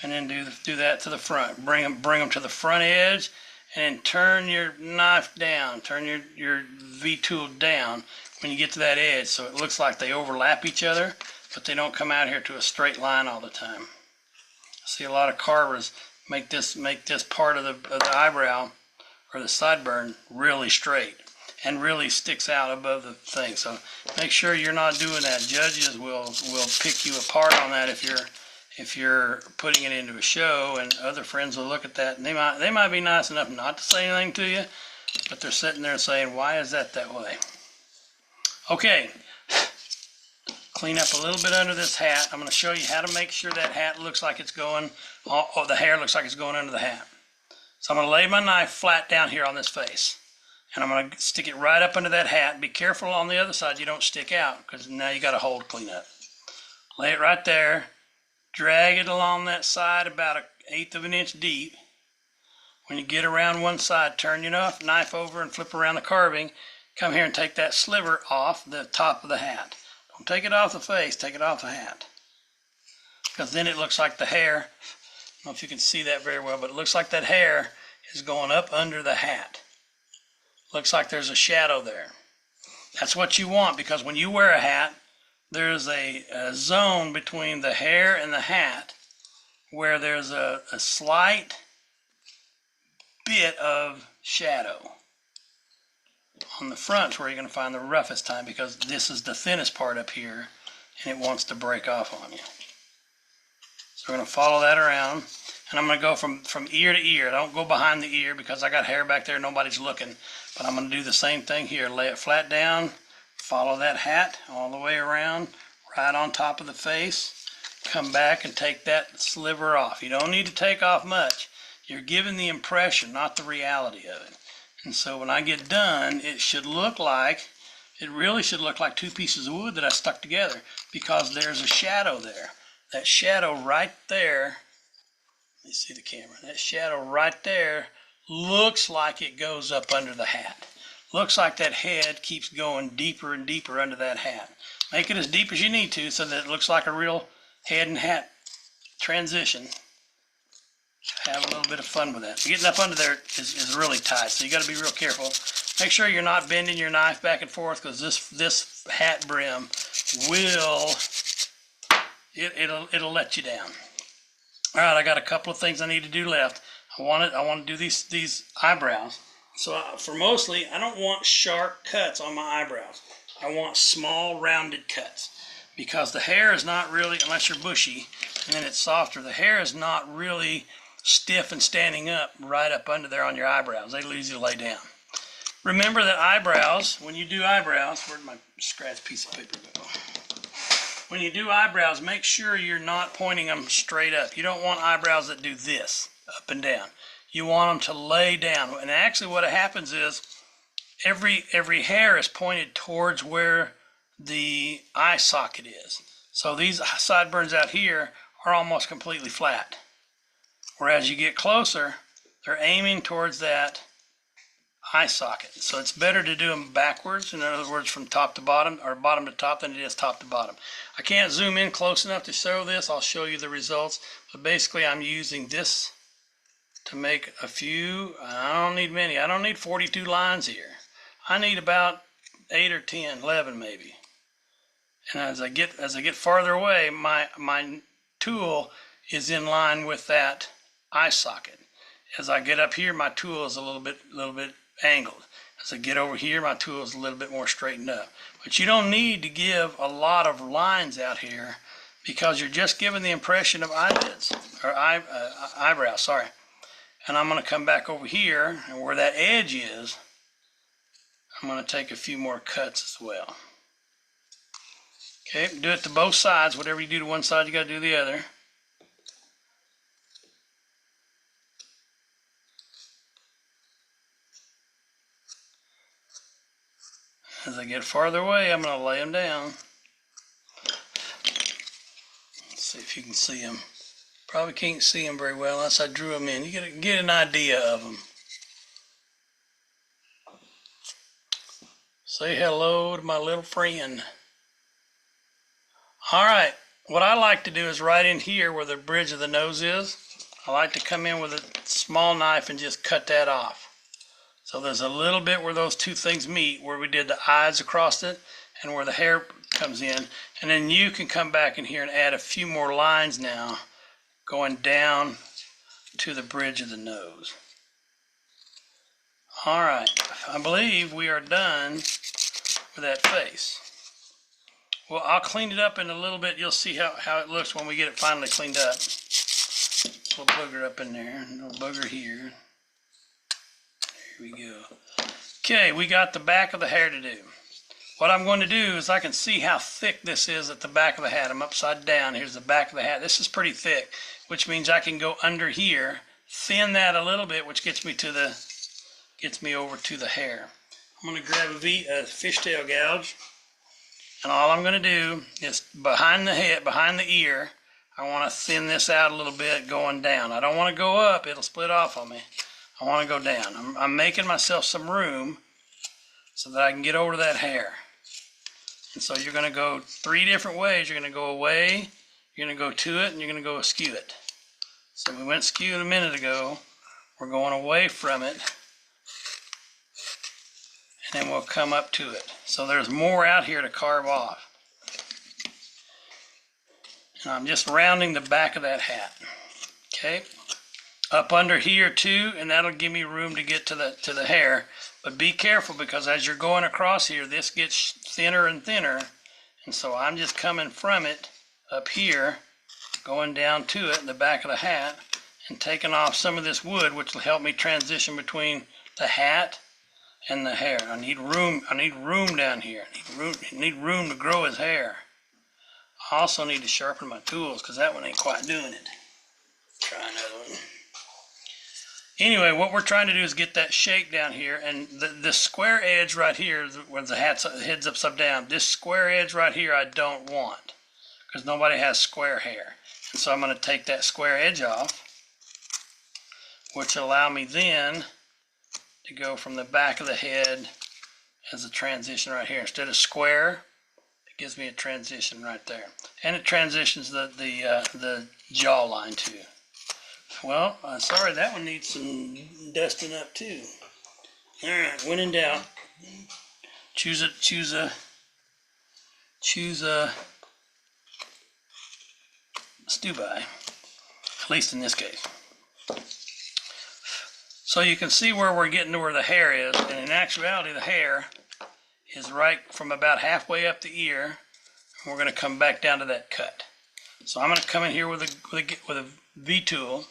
And then do that to the front. Bring them to the front edge, and then turn your knife down. Turn your V-tool down when you get to that edge, so it looks like they overlap each other, but they don't come out here to a straight line all the time. I see a lot of carvers make this part of the eyebrow or the sideburn really straight and really sticks out above the thing. So make sure you're not doing that. Judges will pick you apart on that if you're putting it into a show, and other friends will look at that and they might be nice enough not to say anything to you, but they're sitting there saying, why is that way? Okay, clean up a little bit under this hat. I'm going to show you how to make sure that hat looks like it's going, or the hair looks like it's going under the hat. So I'm going to lay my knife flat down here on this face, and I'm going to stick it right up under that hat. Be careful on the other side you don't stick out, because now you got a hole to clean up. Lay it right there. Drag it along that side about 1/8 of an inch deep. When you get around one side, turn your knife over and flip around the carving. Come here and take that sliver off the top of the hat. Don't take it off the face, take it off the hat. Because then it looks like the hair, I don't know if you can see that very well, but it looks like that hair is going up under the hat. Looks like there's a shadow there. That's what you want, because when you wear a hat, there's a zone between the hair and the hat where there's a slight bit of shadow. On the front where you're going to find the roughest time, because this is the thinnest part up here and it wants to break off on you. So we're going to follow that around, and I'm going to go from ear to ear. Don't go behind the ear because I got hair back there, nobody's looking. But I'm going to do the same thing here. Lay it flat down, follow that hat all the way around, right on top of the face. Come back and take that sliver off. You don't need to take off much. You're giving the impression, not the reality of it. And so when I get done, it really should look like two pieces of wood that I stuck together, because there's a shadow there. That shadow right there, let me see the camera, that shadow right there looks like it goes up under the hat. Looks like that head keeps going deeper and deeper under that hat. Make it as deep as you need to so that it looks like a real head and hat transition. Have a little bit of fun with that. Getting up under there is really tight, so you got to be real careful. Make sure you're not bending your knife back and forth, because this hat brim will it'll let you down. All right, I got a couple of things I need to do left. I want to do these eyebrows. So for mostly, I don't want sharp cuts on my eyebrows. I want small rounded cuts, because the hair is not really, unless you're bushy and then it's softer, the hair is not really stiff and standing up right up under there on your eyebrows. They'll easy to lay down. Remember that eyebrows, when you do eyebrows, where'd my scratch piece of paper go? When you do eyebrows, make sure you're not pointing them straight up. You don't want eyebrows that do this, up and down. You want them to lay down. And actually what happens is, every hair is pointed towards where the eye socket is. So these sideburns out here are almost completely flat. Whereas you get closer, they're aiming towards that eye socket. So it's better to do them backwards, in other words, from top to bottom, or bottom to top, than it is top to bottom. I can't zoom in close enough to show this. I'll show you the results. But basically, I'm using this to make a few. I don't need many. I don't need 42 lines here. I need about 8 or 10, 11 maybe. And as I get farther away, my tool is in line with that eye socket. As I get up here, my tool is a little bit angled. As I get over here, my tool is a little bit more straightened up. But you don't need to give a lot of lines out here, because you're just giving the impression of eyelids, or eyebrows, sorry. And I'm going to come back over here, and where that edge is, I'm going to take a few more cuts as well. Okay, do it to both sides. Whatever you do to one side, you got to do the other. As I get farther away, I'm going to lay them down. Let's see if you can see them. Probably can't see them very well unless I drew them in. You get an idea of them. Say hello to my little friend. All right, what I like to do is right in here where the bridge of the nose is, I like to come in with a small knife and just cut that off. So there's a little bit where those two things meet, where we did the eyes across it and where the hair comes in. And then you can come back in here and add a few more lines now, going down to the bridge of the nose. All right, I believe we are done with that face. Well, I'll clean it up in a little bit. You'll see how it looks when we get it finally cleaned up. A little booger up in there, a little booger here. Here we go. Okay, we got the back of the hair to do. What I'm going to do is I can see how thick this is at the back of the hat. I'm upside down. Here's the back of the hat. This is pretty thick, which means I can go under here, thin that a little bit, which gets me over to the hair. I'm going to grab a fishtail gouge. And all I'm going to do is behind the head, behind the ear, I want to thin this out a little bit going down. I don't want to go up. It'll split off on me. I want to go down. I'm making myself some room so that I can get over to that hair. And so you're going to go 3 different ways. You're going to go away, you're going to go to it, and you're going to go askew it. So we went skew a minute ago. We're going away from it. And then we'll come up to it. So there's more out here to carve off. And I'm just rounding the back of that hat. Okay. Up under here too, and that'll give me room to get to the hair. But be careful, because as you're going across here, this gets thinner and thinner. And so I'm just coming from it up here, going down to it in the back of the hat, and taking off some of this wood, which will help me transition between the hat and the hair. I need room down here. I need room to grow his hair. I also need to sharpen my tools, because that one ain't quite doing it. Try another one. Anyway, what we're trying to do is get that shape down here, and the square edge right here, where the head's upside down, this square edge right here I don't want, because nobody has square hair. And so I'm going to take that square edge off, which will allow me then to go from the back of the head as a transition right here. Instead of square, it gives me a transition right there. And it transitions the jawline too. Well, sorry, that one needs some dusting up too. All right, when in doubt, choose a stew by, at least in this case. So you can see where we're getting to where the hair is, and in actuality the hair is right from about halfway up the ear, and we're going to come back down to that cut. So I'm going to come in here with a V-tool,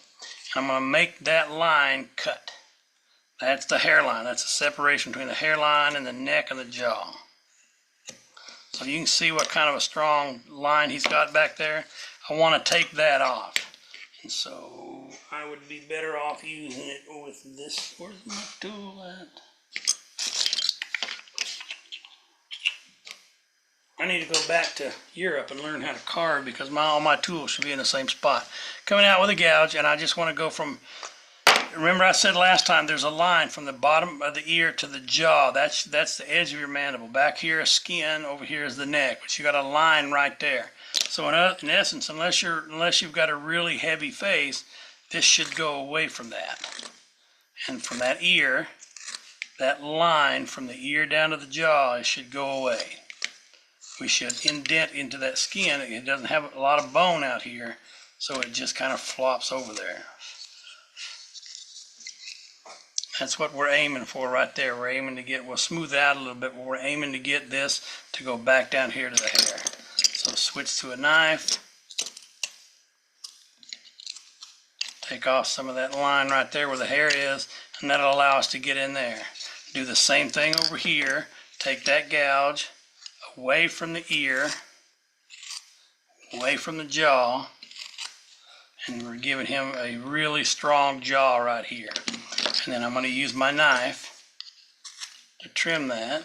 and I'm going to make that line cut. That's the hairline. That's the separation between the hairline and the neck and the jaw. So you can see what kind of a strong line he's got back there. I want to take that off. And so I would be better off using it with this. Where's my tool at? I need to go back to Europe and learn how to carve because all my tools should be in the same spot. Coming out with a gouge, and I just want to go from, remember I said last time there's a line from the bottom of the ear to the jaw. That's the edge of your mandible. Back here is skin, over here is the neck, but you got a line right there. So in essence, unless you've got a really heavy face, this should go away from that. And from that ear, that line from the ear down to the jaw, it should go away. We should indent into that skin. It doesn't have a lot of bone out here, so it just kind of flops over there. That's what we're aiming for right there. We're aiming to get, we'll smooth it out a little bit, but we're aiming to get this to go back down here to the hair. So switch to a knife. Take off some of that line right there where the hair is, and that'll allow us to get in there. Do the same thing over here. Take that gouge away from the ear, away from the jaw, and we're giving him a really strong jaw right here. And then I'm going to use my knife to trim that.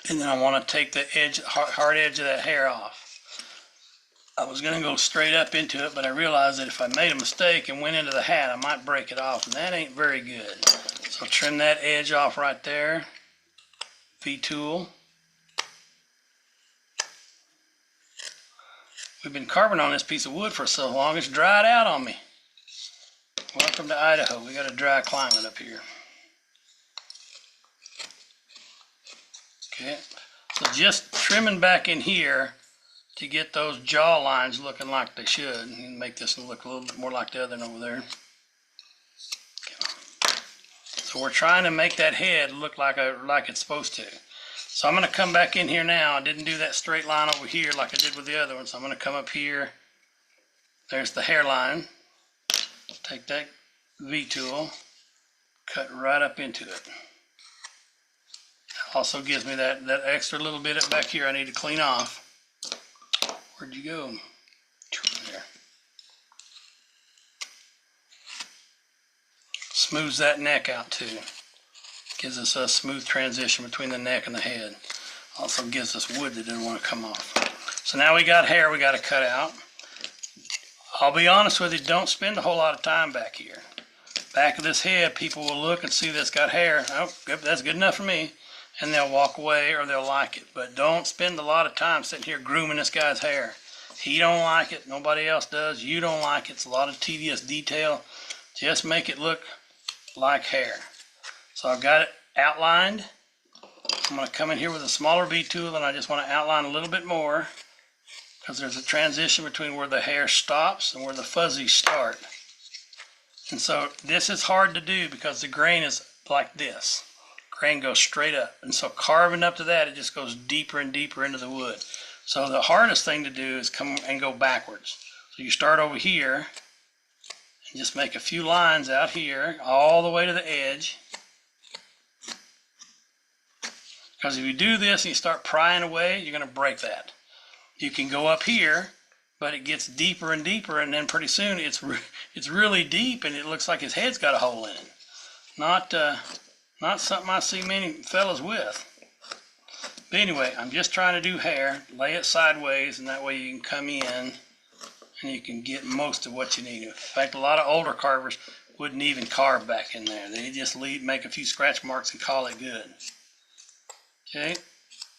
And then I want to take the edge, hard edge of that hair off. I was going to go straight up into it, but I realized that if I made a mistake and went into the hat, I might break it off, and that ain't very good. So trim that edge off right there. V-tool. We've been carving on this piece of wood for so long, it's dried out on me. Welcome to Idaho. We got a dry climate up here. Okay, so just trimming back in here to get those jaw lines looking like they should, and make this look a little bit more like the other one over there. Okay. So we're trying to make that head look like it's supposed to. So I'm going to come back in here now. I didn't do that straight line over here like I did with the other one, so I'm going to come up here. There's the hairline. Take that V-tool, cut right up into it. Also gives me that extra little bit back here I need to clean off. Where'd you go? There. Smooths that neck out too. Gives us a smooth transition between the neck and the head. Also gives us wood that didn't want to come off. So now we got hair we got to cut out. I'll be honest with you, don't spend a whole lot of time back here. Back of this head, people will look and see that's got hair. Oh, that's good enough for me. And they'll walk away or they'll like it. But don't spend a lot of time sitting here grooming this guy's hair. He don't like it. Nobody else does. You don't like it. It's a lot of tedious detail. Just make it look like hair. So I've got it outlined. I'm going to come in here with a smaller V-tool and I just want to outline a little bit more because there's a transition between where the hair stops and where the fuzzies start. And so this is hard to do because the grain is like this. Grain goes straight up, and so carving up to that, it just goes deeper and deeper into the wood. So the hardest thing to do is come and go backwards. So you start over here and just make a few lines out here all the way to the edge. Because if you do this and you start prying away, you're going to break that. You can go up here, but it gets deeper and deeper, and then pretty soon it's really deep and it looks like his head's got a hole in it. Not something I see many fellas with. But anyway, I'm just trying to do hair, lay it sideways, and that way you can come in and you can get most of what you need. In fact, a lot of older carvers wouldn't even carve back in there. They just make a few scratch marks and call it good. Okay,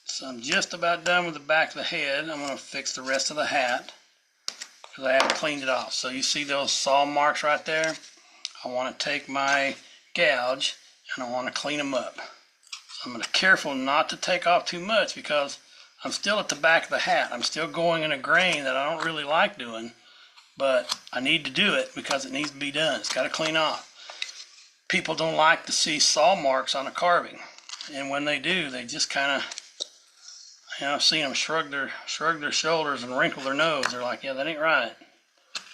so I'm just about done with the back of the head. I'm going to fix the rest of the hat because I haven't cleaned it off. So you see those saw marks right there? I want to take my gouge and I want to clean them up. So I'm going to be careful not to take off too much because I'm still at the back of the hat. I'm still going in a grain that I don't really like doing, but I need to do it because it needs to be done. It's got to clean off. People don't like to see saw marks on a carving, and when they do, they just kind of, I've seen them shrug their shoulders and wrinkle their nose. They're like, yeah, that ain't right.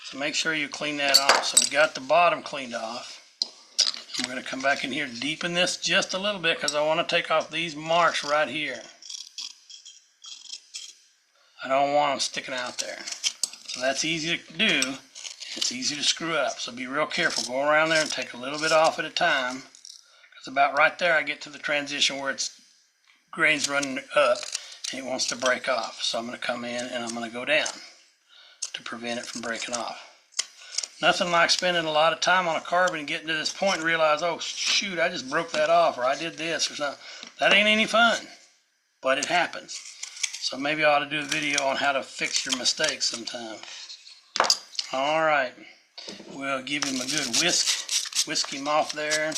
So make sure you clean that off. So we got the bottom cleaned off. I'm going to come back in here, deepen this just a little bit because I want to take off these marks right here. I don't want them sticking out there. So that's easy to do. It's easy to screw up. So be real careful. Go around there and take a little bit off at a time. Because about right there I get to the transition where it's grain's running up and it wants to break off. So I'm going to come in and I'm going to go down to prevent it from breaking off. Nothing like spending a lot of time on a carbon and getting to this point and realize, oh shoot, I just broke that off, or I did this or something. That ain't any fun, but it happens. So maybe I ought to do a video on how to fix your mistakes sometime. All right, we'll give him a good whisk him off there.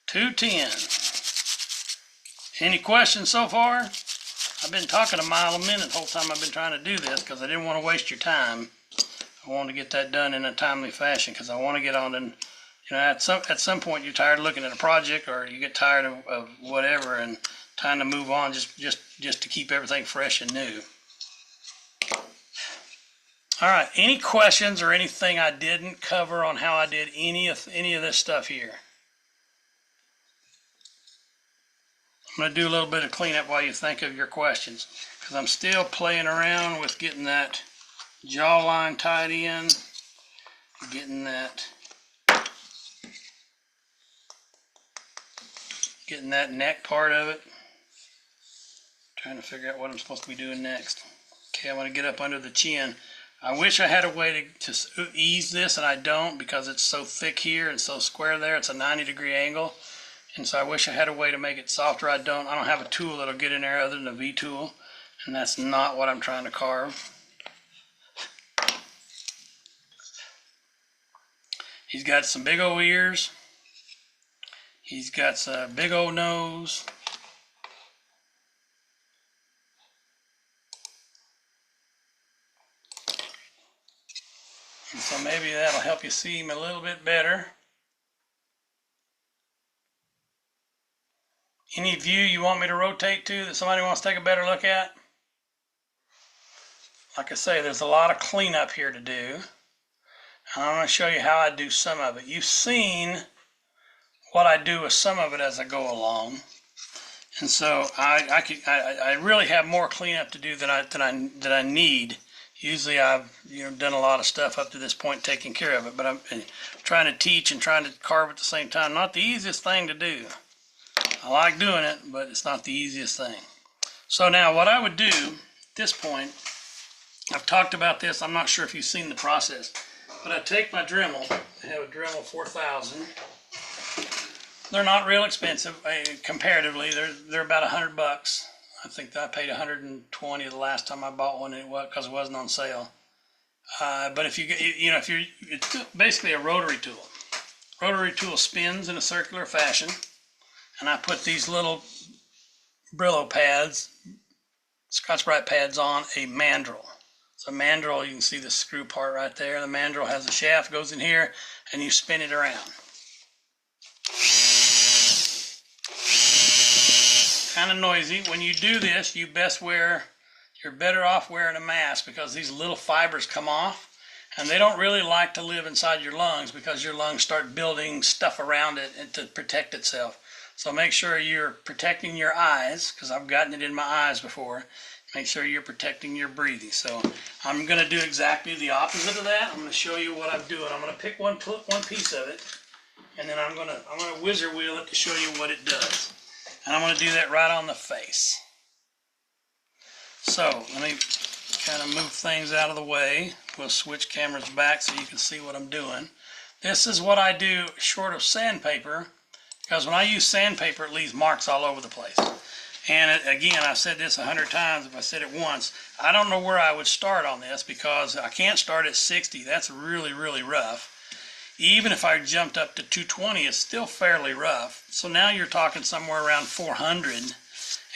210. Any questions so far? I've been talking a mile a minute the whole time I've been trying to do this because I didn't want to waste your time. I wanted to get that done in a timely fashion because I want to get on and, you know, at some point you're tired of looking at a project, or you get tired of whatever and time to move on just to keep everything fresh and new. All right, any questions or anything I didn't cover on how I did any of this stuff here? I'm going to do a little bit of cleanup while you think of your questions, because I'm still playing around with getting that jawline tied in, getting that neck part of it. Trying to figure out what I'm supposed to be doing next. Okay, I want to get up under the chin. I wish I had a way to ease this, and I don't, because it's so thick here and so square there. It's a 90-degree angle. And so I wish I had a way to make it softer. I don't have a tool that'll get in there other than a V-tool, and that's not what I'm trying to carve. He's got some big old ears. He's got some big old nose. And so maybe that'll help you see him a little bit better. Any view you want me to rotate to that somebody wants to take a better look at? Like I say, there's a lot of cleanup here to do. And I'm going to show you how I do some of it. You've seen what I do with some of it as I go along. And so I really have more cleanup to do than I need. Usually I've done a lot of stuff up to this point, taking care of it. But I'm trying to teach and trying to carve at the same time. Not the easiest thing to do. I like doing it, but it's not the easiest thing. So now what I would do at this point, I've talked about this, I'm not sure if you've seen the process, but I take my Dremel. I have a Dremel 4000. They're not real expensive comparatively. They're about $100. I think that I paid $120 the last time I bought one, because it wasn't on sale. But if it's basically a rotary tool. Rotary tool spins in a circular fashion. And I put these little Brillo pads, Scotch-Brite pads, on a mandrel. So mandrel, you can see the screw part right there. The mandrel has a shaft, goes in here, and you spin it around. Kind of noisy. When you do this, you're better off wearing a mask, because these little fibers come off, and they don't really like to live inside your lungs, because your lungs start building stuff around it and to protect itself. So make sure you're protecting your eyes, because I've gotten it in my eyes before. Make sure you're protecting your breathing. So I'm going to do exactly the opposite of that. I'm going to show you what I'm doing. I'm going to pick one piece of it, and then I'm going to whizzer wheel it to show you what it does. And I'm going to do that right on the face. So let me kind of move things out of the way. We'll switch cameras back so you can see what I'm doing. This is what I do short of sandpaper. Because when I use sandpaper, it leaves marks all over the place. And again, I've said this 100 times. If I said it once, I don't know where I would start on this, because I can't start at 60. That's really, really rough. Even if I jumped up to 220, it's still fairly rough. So now you're talking somewhere around 400.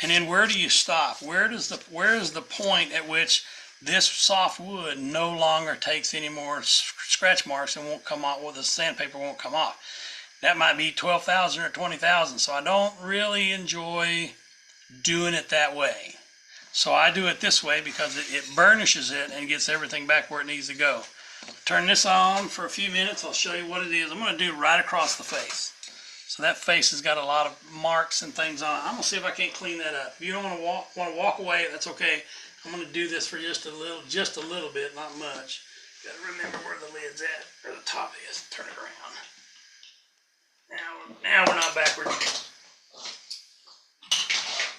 And then where do you stop? Where is the point at which this soft wood no longer takes any more scratch marks and won't come off, well, the sandpaper won't come off? That might be 12,000 or 20,000. So I don't really enjoy doing it that way. So I do it this way because it burnishes it and gets everything back where it needs to go. Turn this on for a few minutes. I'll show you what it is. I'm going to do right across the face. So that face has got a lot of marks and things on it. I'm going to see if I can't clean that up. If you don't want to walk away, that's okay. I'm going to do this for just a little bit, not much. Gotta remember where the lid's at, or the top is. Turn it around. Now we're not backwards.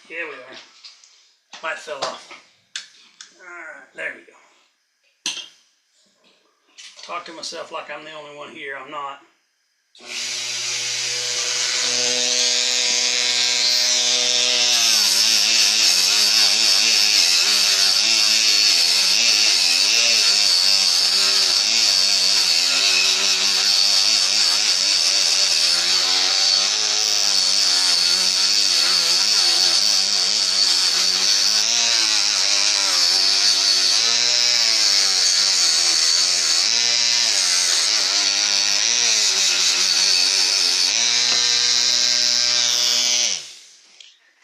Yeah, we are. Might fell off. Alright, there we go. Talk to myself like I'm the only one here. I'm not.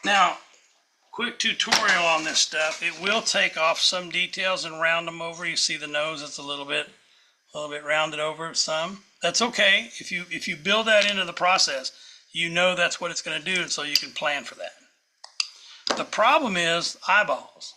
Now, quick tutorial on this stuff. It will take off some details and round them over. You see the nose, it's a little bit rounded over some. That's okay. If you build that into the process, you know that's what it's going to do, and so you can plan for that. The problem is eyeballs.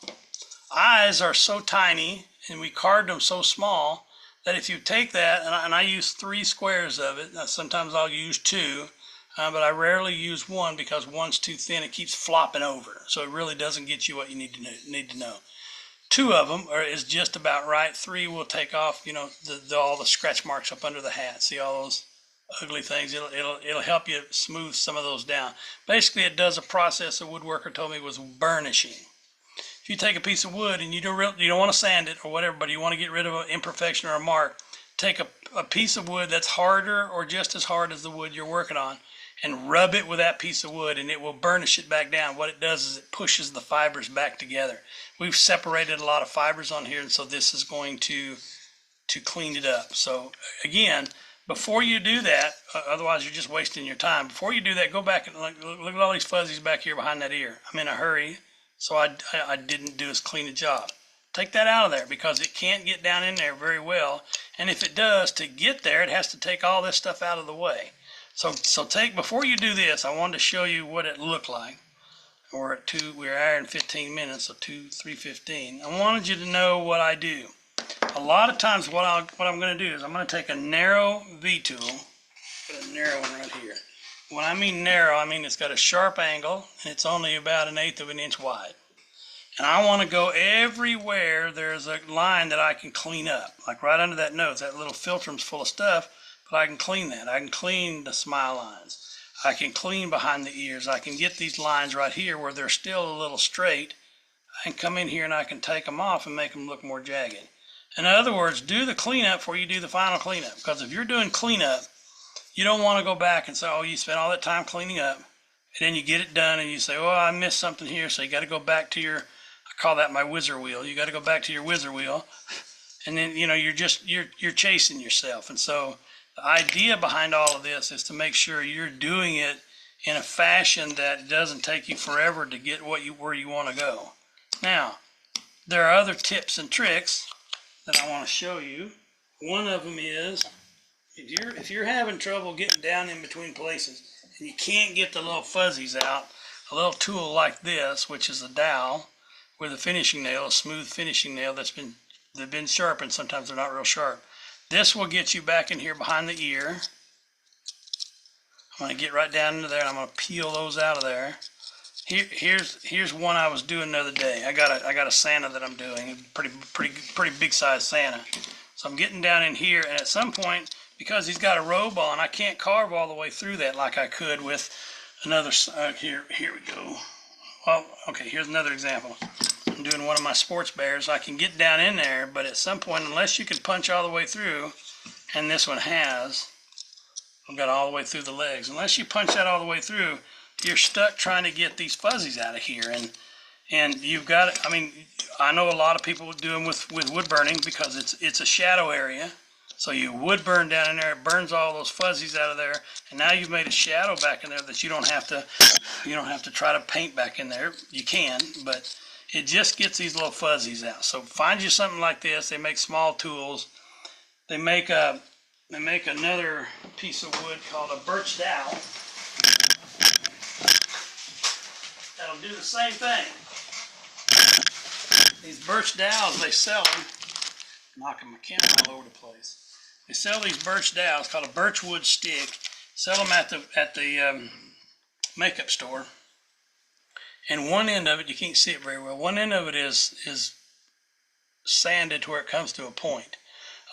Eyes are so tiny, and we carved them so small that if you take that, and I use 3 squares of it. Now, sometimes I'll use 2. But I rarely use 1 because 1's too thin. It keeps flopping over, so it really doesn't get you what you need to know. 2 of them is just about right. 3 will take off, you know, all the scratch marks up under the hat. See all those ugly things? It'll help you smooth some of those down. Basically, it does a process a woodworker told me was burnishing. If you take a piece of wood and you don't want to sand it or whatever, but you want to get rid of an imperfection or a mark, take a piece of wood that's harder or just as hard as the wood you're working on, and rub it with that piece of wood, and it will burnish it back down. What it does is it pushes the fibers back together. We've separated a lot of fibers on here, and so this is going to clean it up. So again, before you do that, otherwise you're just wasting your time. Before you do that, go back and look at all these fuzzies back here behind that ear. I'm in a hurry, so I didn't do as clean a job. Take that out of there because it can't get down in there very well. And if it does, to get there, it has to take all this stuff out of the way. So before you do this, I wanted to show you what it looked like. We're at we're in 15 minutes, so 3:15. I wanted you to know what I do. A lot of times what I'm going to do is I'm going to take a narrow V-tool, put a narrow one right here. When I mean narrow, I mean it's got a sharp angle, and it's only about 1/8 of an inch wide. And I want to go everywhere there's a line that I can clean up, like right under that nose. That little filtrum's full of stuff, but I can clean that. I can clean the smile lines. I can clean behind the ears. I can get these lines right here where they're still a little straight. I can come in here and I can take them off and make them look more jagged. In other words, do the cleanup before you do the final cleanup. Because if you're doing cleanup, you don't want to go back and say, oh, you spent all that time cleaning up, and then you get it done and you say, oh, I missed something here. So you got to go back to your, I call that my whizzer wheel. You got to go back to your whizzer wheel, and then you're chasing yourself. And so the idea behind all of this is to make sure you're doing it in a fashion that doesn't take you forever to get where you want to go. Now, there are other tips and tricks that I want to show you. One of them is if you're having trouble getting down in between places and you can't get the little fuzzies out, a little tool like this, which is a dowel with a finishing nail, a smooth finishing nail they've been sharpened. Sometimes they're not real sharp. This will get you back in here behind the ear. I'm going to get right down into there and I'm going to peel those out of there. Here's one I was doing the other day. I got a Santa that I'm doing, pretty big size Santa. So I'm getting down in here, and at some point, because he's got a robe on, I can't carve all the way through that like I could with another. Here we go. Well, okay, here's another example. I'm doing one of my sports bears. I can get down in there, but at some point, unless you can punch all the way through, and this one has, I've got all the way through the legs. Unless you punch that all the way through, you're stuck trying to get these fuzzies out of here. And you've got, I mean, I know a lot of people do them with wood burning because it's a shadow area. So you wood burn down in there, it burns all those fuzzies out of there, and now you've made a shadow back in there that you don't have to try to paint back in there. You can, but it just gets these little fuzzies out. So find you something like this. They make small tools. They make another piece of wood called a birch dowel. That'll do the same thing. These birch dowels, they sell them. knocking my camera all over the place. They sell these birch dowels called a birchwood stick. Sell them at the makeup store. And one end of it, you can't see it very well. One end of it is sanded to where it comes to a point.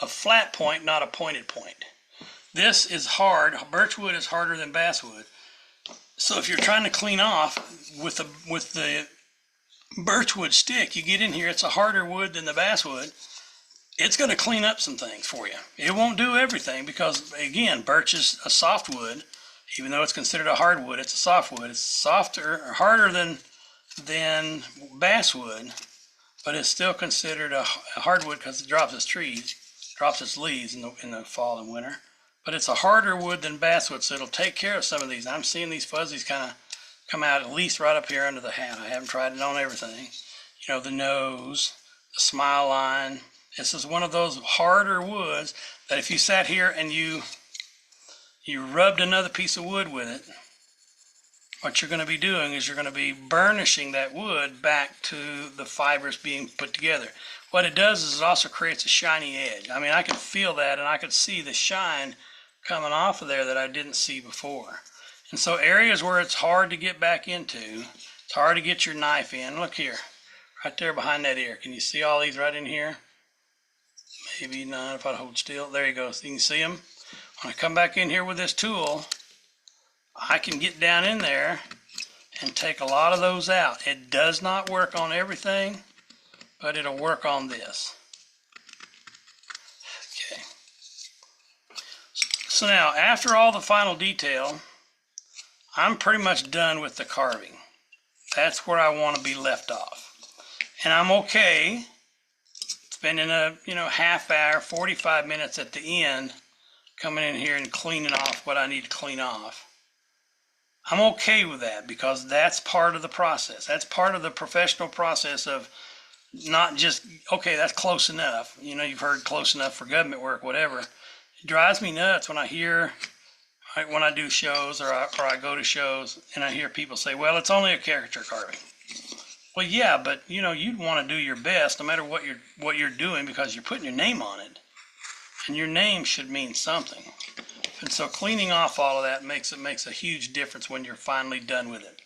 A flat point, not a pointed point. This is hard. Birchwood is harder than basswood. So if you're trying to clean off with the birchwood stick, you get in here, it's a harder wood than the basswood. It's going to clean up some things for you. It won't do everything because, again, birch is a softwood. Even though it's considered a hardwood, it's a softwood. It's softer or harder than basswood, but it's still considered a hardwood because it drops its trees, drops its leaves in the fall and winter. But it's a harder wood than basswood, so it'll take care of some of these. I'm seeing these fuzzies kind of come out at least right up here under the hat. I haven't tried it on everything. You know, the nose, the smile line. This is one of those harder woods that if you sat here and you rubbed another piece of wood with it, what you're going to be doing is you're going to be burnishing that wood back to the fibers being put together. What it does is it also creates a shiny edge. I mean, I could feel that, and I could see the shine coming off of there that I didn't see before. And so areas where it's hard to get back into, it's hard to get your knife in. Look here, right there behind that ear. Can you see all these right in here? Maybe not if I hold still. There you go. So you can see them. When I come back in here with this tool, I can get down in there and take a lot of those out. It does not work on everything, but it'll work on this. Okay. So now, after all the final detail, I'm pretty much done with the carving. That's where I want to be left off. And I'm okay spending a half hour, 45 minutes at the end, coming in here and cleaning off what I need to clean off. I'm okay with that because that's part of the process. That's part of the professional process of not just, okay, that's close enough. You know, you've heard close enough for government work, whatever. It drives me nuts when I do shows or I go to shows and I hear people say, well, it's only a caricature carving. Well, yeah, but you'd want to do your best no matter what you're doing because you're putting your name on it. And your name should mean something. And so cleaning off all of that makes a huge difference when you're finally done with it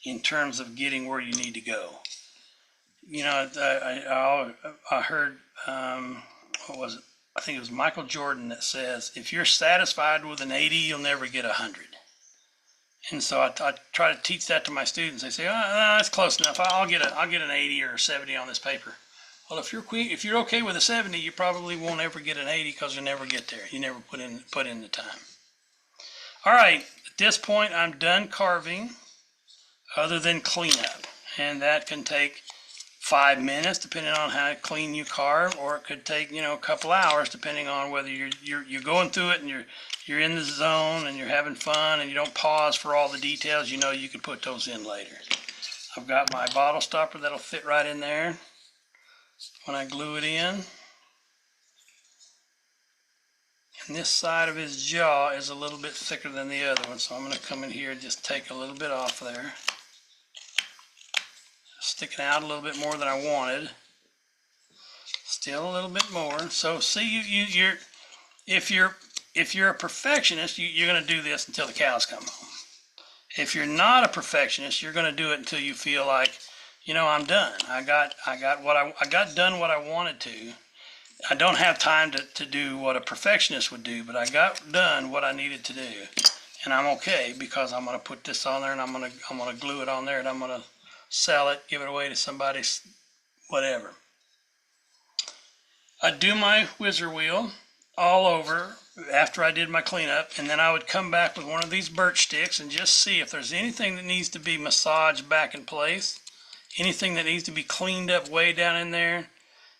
in terms of getting where you need to go. I heard, what was it? I think it was Michael Jordan that says, if you're satisfied with an 80, you'll never get 100. And so I try to teach that to my students. They say, oh, no, that's close enough. I'll get an 80 or a 70 on this paper. Well, if you're okay with a 70, you probably won't ever get an 80 because you'll never get there. You never put in the time. All right, at this point, I'm done carving other than cleanup. And that can take 5 minutes, depending on how clean you carve, or it could take, a couple hours, depending on whether you're going through it and you're in the zone and you're having fun and you don't pause for all the details. You can put those in later. I've got my bottle stopper that'll fit right in there when I glue it in. And this side of his jaw is a little bit thicker than the other one, so I'm going to come in here and just take a little bit off there. Sticking out a little bit more than I wanted. Still a little bit more. So see, if you're a perfectionist, you're going to do this until the cows come home. If you're not a perfectionist, you're going to do it until you feel like, I'm done. I got done what I wanted to. I don't have time to do what a perfectionist would do, but I got done what I needed to do, and I'm okay because I'm going to put this on there and I'm going to glue it on there and I'm going to sell it, give it away to somebody, whatever. I'd do my whizzer wheel all over after I did my cleanup, and then I would come back with one of these birch sticks and just see if there's anything that needs to be massaged back in place, anything that needs to be cleaned up way down in there.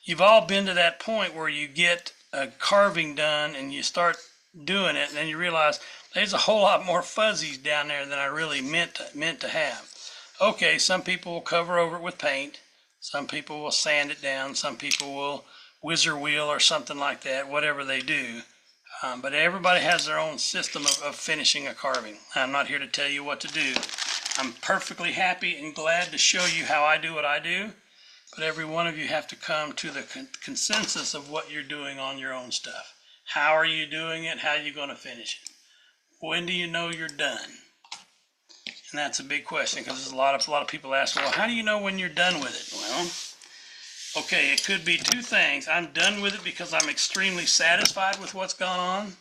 You've all been to that point where you get a carving done and you start doing it, and then you realize there's a whole lot more fuzzies down there than I really meant to have. Okay, some people will cover over it with paint. Some people will sand it down. Some people will whizzer wheel or something like that, whatever they do. But everybody has their own system of finishing a carving. I'm not here to tell you what to do. I'm perfectly happy and glad to show you how I do what I do. but every one of you have to come to the consensus of what you're doing on your own stuff. How are you doing it? How are you going to finish it? When do you know you're done? And that's a big question, because there's a lot of people ask, well, how do you know when you're done with it? Well, okay, it could be two things. I'm done with it because I'm extremely satisfied with what's gone on,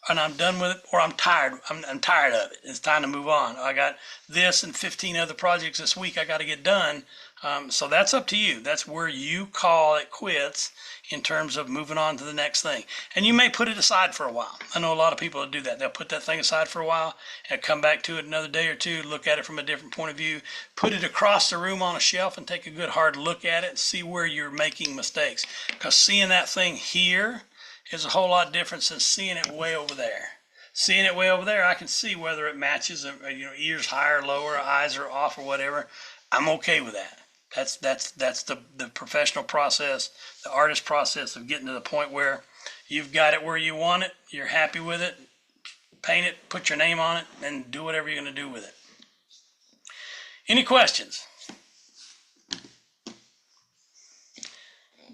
and I'm done with it, or I'm tired. I'm tired of it. It's time to move on. I got this and 15 other projects this week I got to get done. So that's up to you. That's where you call it quits in terms of moving on to the next thing. And you may put it aside for a while. I know a lot of people that do that. They'll put that thing aside for a while and come back to it another day or two, look at it from a different point of view, put it across the room on a shelf and take a good hard look at it and see where you're making mistakes. Because seeing that thing here is a whole lot different than seeing it way over there. Seeing it way over there, I can see whether it matches, ears higher, lower, eyes are off or whatever. I'm okay with that. That's the professional process, the artist process of getting to the point where you've got it where you want it, you're happy with it, paint it, put your name on it, and do whatever you're going to do with it. Any questions?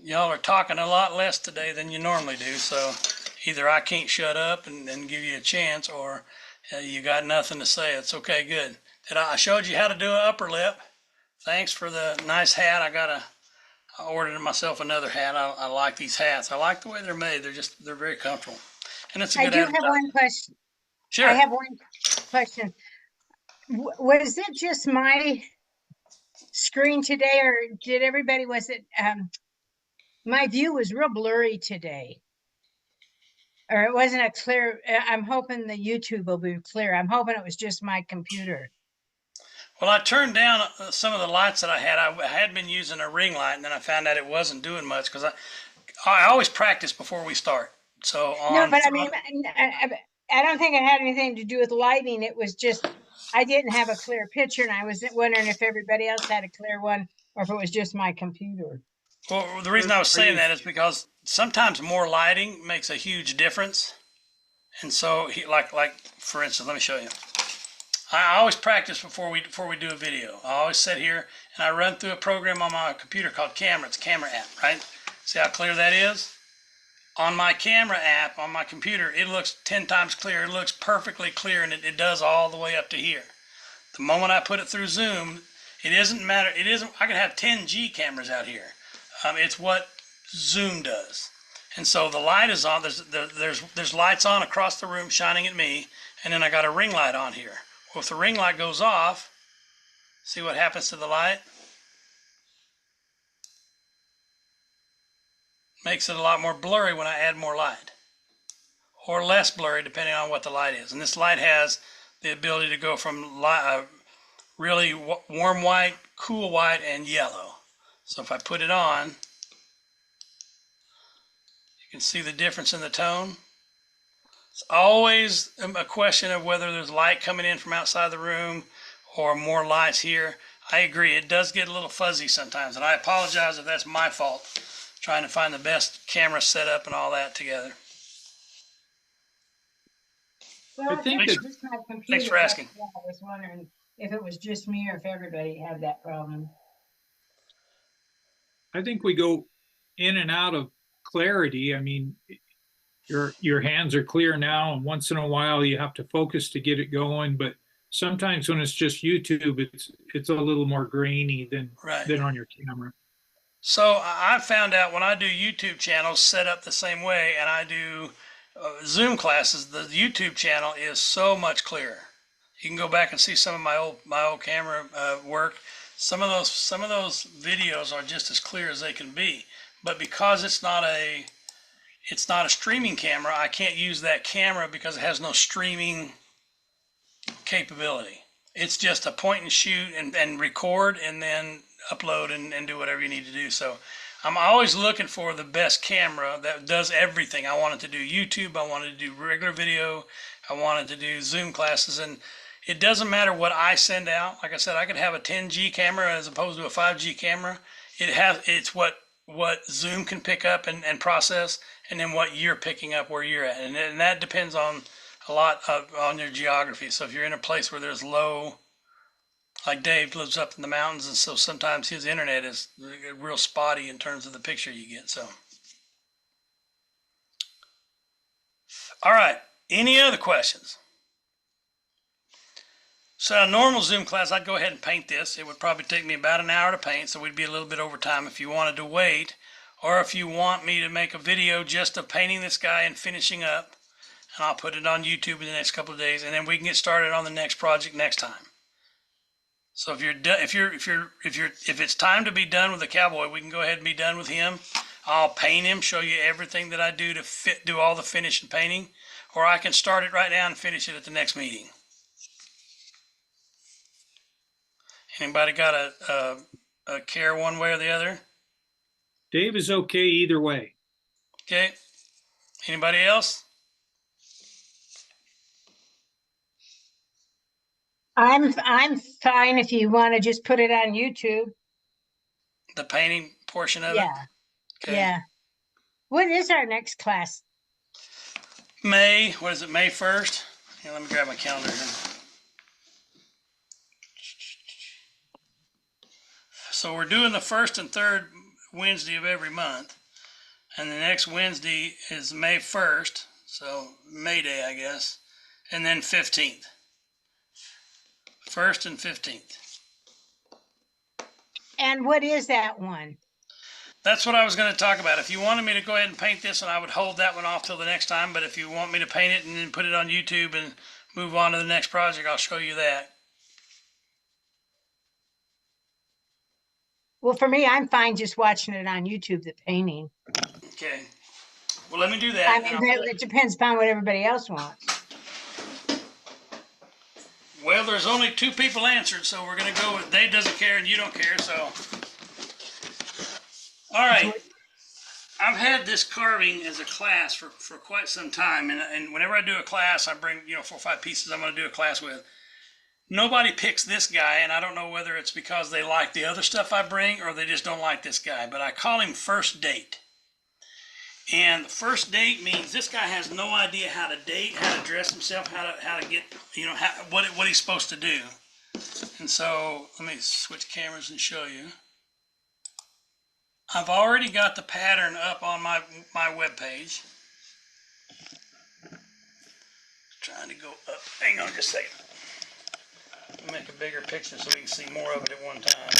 Y'all are talking a lot less today than you normally do, so either I can't shut up and give you a chance, or you got nothing to say. It's okay, good. I showed you how to do an upper lip. Thanks for the nice hat. I ordered myself another hat. I like these hats. I like the way they're made. They're very comfortable. And it's a good I do have one question. Sure. I have one question. Was it just my screen today, or did everybody, my view was real blurry today? Or it wasn't a clear, I'm hoping the YouTube will be clear. I'm hoping it was just my computer. Well, I turned down some of the lights that I had. I had been using a ring light, and then I found out it wasn't doing much, because I always practice before we start. So No, but I mean, I don't think it had anything to do with lighting. It was just, I didn't have a clear picture, and I was wondering if everybody else had a clear one, or if it was just my computer. Well, the reason I was saying that is because sometimes more lighting makes a huge difference. And so, like for instance, let me show you. I always practice before we do a video. I always sit here and I run through a program on my computer called Camera. It's a camera app, right? See how clear that is? On my camera app, on my computer, it looks 10 times clearer. It looks perfectly clear, and it does all the way up to here. The moment I put it through Zoom, it doesn't matter. I can have 10G cameras out here. It's what Zoom does. And so the light is on. There's lights on across the room shining at me, and then I got a ring light on here. Well, if the ring light goes off, see what happens to the light? Makes it a lot more blurry when I add more light, or less blurry depending on what the light is. And this light has the ability to go from really warm white, cool white, and yellow. So if I put it on, you can see the difference in the tone. It's always a question of whether there's light coming in from outside the room or more lights here. I agree, it does get a little fuzzy sometimes, and I apologize if that's my fault, trying to find the best camera setup and all that together. Well, I think it's that- just my computer. Thanks for asking. I was wondering if it was just me or if everybody had that problem. I think we go in and out of clarity. I mean, your hands are clear now, and once in a while you have to focus to get it going. But sometimes when it's just YouTube, it's a little more grainy than on your camera. So I found out when I do YouTube channels set up the same way, and I do Zoom classes, the YouTube channel is so much clearer. You can go back and see some of my old camera work. Some of those videos are just as clear as they can be. But because it's not a streaming camera, I can't use that camera because it has no streaming capability. It's just a point and shoot and record and then upload and do whatever you need to do. So I'm always looking for the best camera that does everything. I wanted to do YouTube, I wanted to do regular video, I wanted to do Zoom classes, and it doesn't matter what I send out. Like I said, I could have a 10G camera as opposed to a 5G camera. It's what Zoom can pick up and process, and then what you're picking up where you're at. And that depends on a lot on your geography. So if you're in a place where there's low like Dave lives up in the mountains, and so sometimes his internet is real spotty in terms of the picture you get. So, all right. Any other questions? So a normal Zoom class, I'd go ahead and paint this. It would probably take me about an hour to paint, so we'd be a little bit over time if you wanted to wait, or if you want me to make a video just of painting this guy and finishing up, and I'll put it on YouTube in the next couple of days, and then we can get started on the next project next time. So if it's time to be done with the Cowboy, we can go ahead and be done with him. I'll paint him, show you everything that I do to do all the finish and painting, or I can start it right now and finish it at the next meeting. Anybody got a care one way or the other? Dave is okay either way. Okay. Anybody else? I'm fine if you want to just put it on YouTube. The painting portion of Yeah. it? Okay. Yeah. When is our next class? May 1st? Here, let me grab my calendar here. So we're doing the first and third Wednesday of every month. And the next Wednesday is May 1st. So May Day, I guess. And then 15th. 1st and 15th. And what is that one? That's what I was going to talk about. If you wanted me to go ahead and paint this, and I would hold that one off till the next time. But if you want me to paint it and then put it on YouTube and move on to the next project, I'll show you that. Well, for me, I'm fine just watching it on YouTube, the painting. Okay. Well, let me do that. I mean, it depends upon what everybody else wants. Well, there's only 2 people answered, so we're going to go with Dave doesn't care and you don't care, so. All right. I've had this carving as a class for quite some time, and whenever I do a class, I bring, 4 or 5 pieces I'm going to do a class with. Nobody picks this guy, and I don't know whether it's because they like the other stuff I bring or they just don't like this guy, but I call him First Date. And the first date means this guy has no idea how to date, how to dress himself, how to get, what he's supposed to do. And so let me switch cameras and show you. I've already got the pattern up on my webpage. Trying to go up. Hang on just a second. Make a bigger picture so we can see more of it at one time.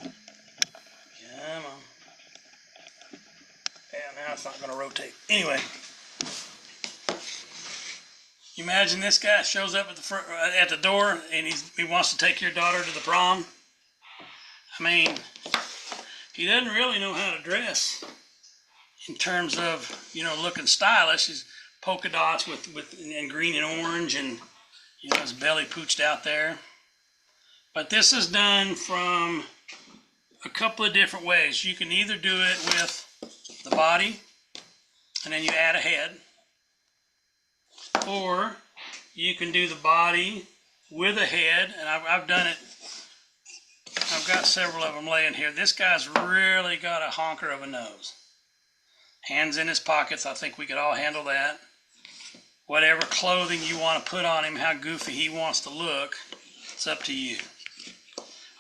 Come on. Yeah, now it's not going to rotate. Anyway, you imagine this guy shows up at the door and he wants to take your daughter to the prom. I mean, he doesn't really know how to dress in terms of looking stylish. He's polka dots and green and orange, and his belly pooched out there. But this is done from a couple of different ways. You can either do it with the body, and then you add a head, or you can do the body with a head, and I've done it. I've got several of them laying here. This guy's really got a honker of a nose. Hands in his pockets. I think we could all handle that. Whatever clothing you want to put on him, how goofy he wants to look, it's up to you.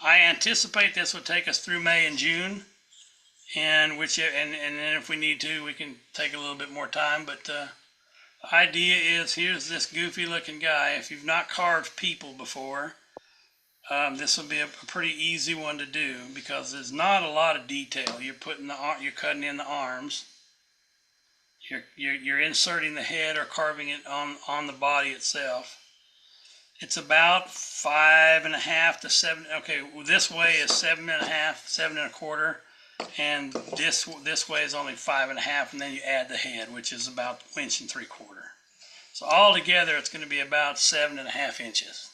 I anticipate this would take us through May and June, and then if we need to, we can take a little bit more time. But the idea is, here's this goofy looking guy. If you've not carved people before, this will be a pretty easy one to do because there's not a lot of detail. You're cutting in the arms. You're inserting the head or carving it on the body itself. It's about 5.5 to 7. Okay, this way is 7.5, 7.25, and this way is only 5.5, and then you add the head, which is about 1.75 inches. So all together, it's going to be about 7.5 inches.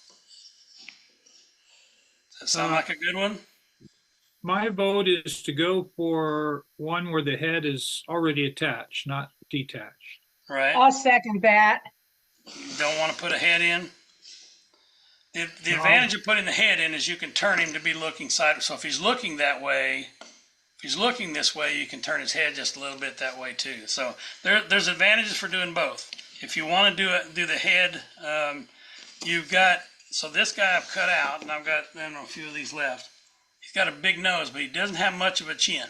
Does that sound like a good one? My vote is to go for one where the head is already attached, not detached. Right. I'll second that. You don't want to put a head in? The advantage of putting the head in is you can turn him to be looking sideways. So if he's looking that way, if he's looking this way, you can turn his head just a little bit that way too. So there's advantages for doing both. If you want to do the head, you've got So this guy I've cut out, and I've got, I don't know, a few of these left. He's got a big nose, but he doesn't have much of a chin.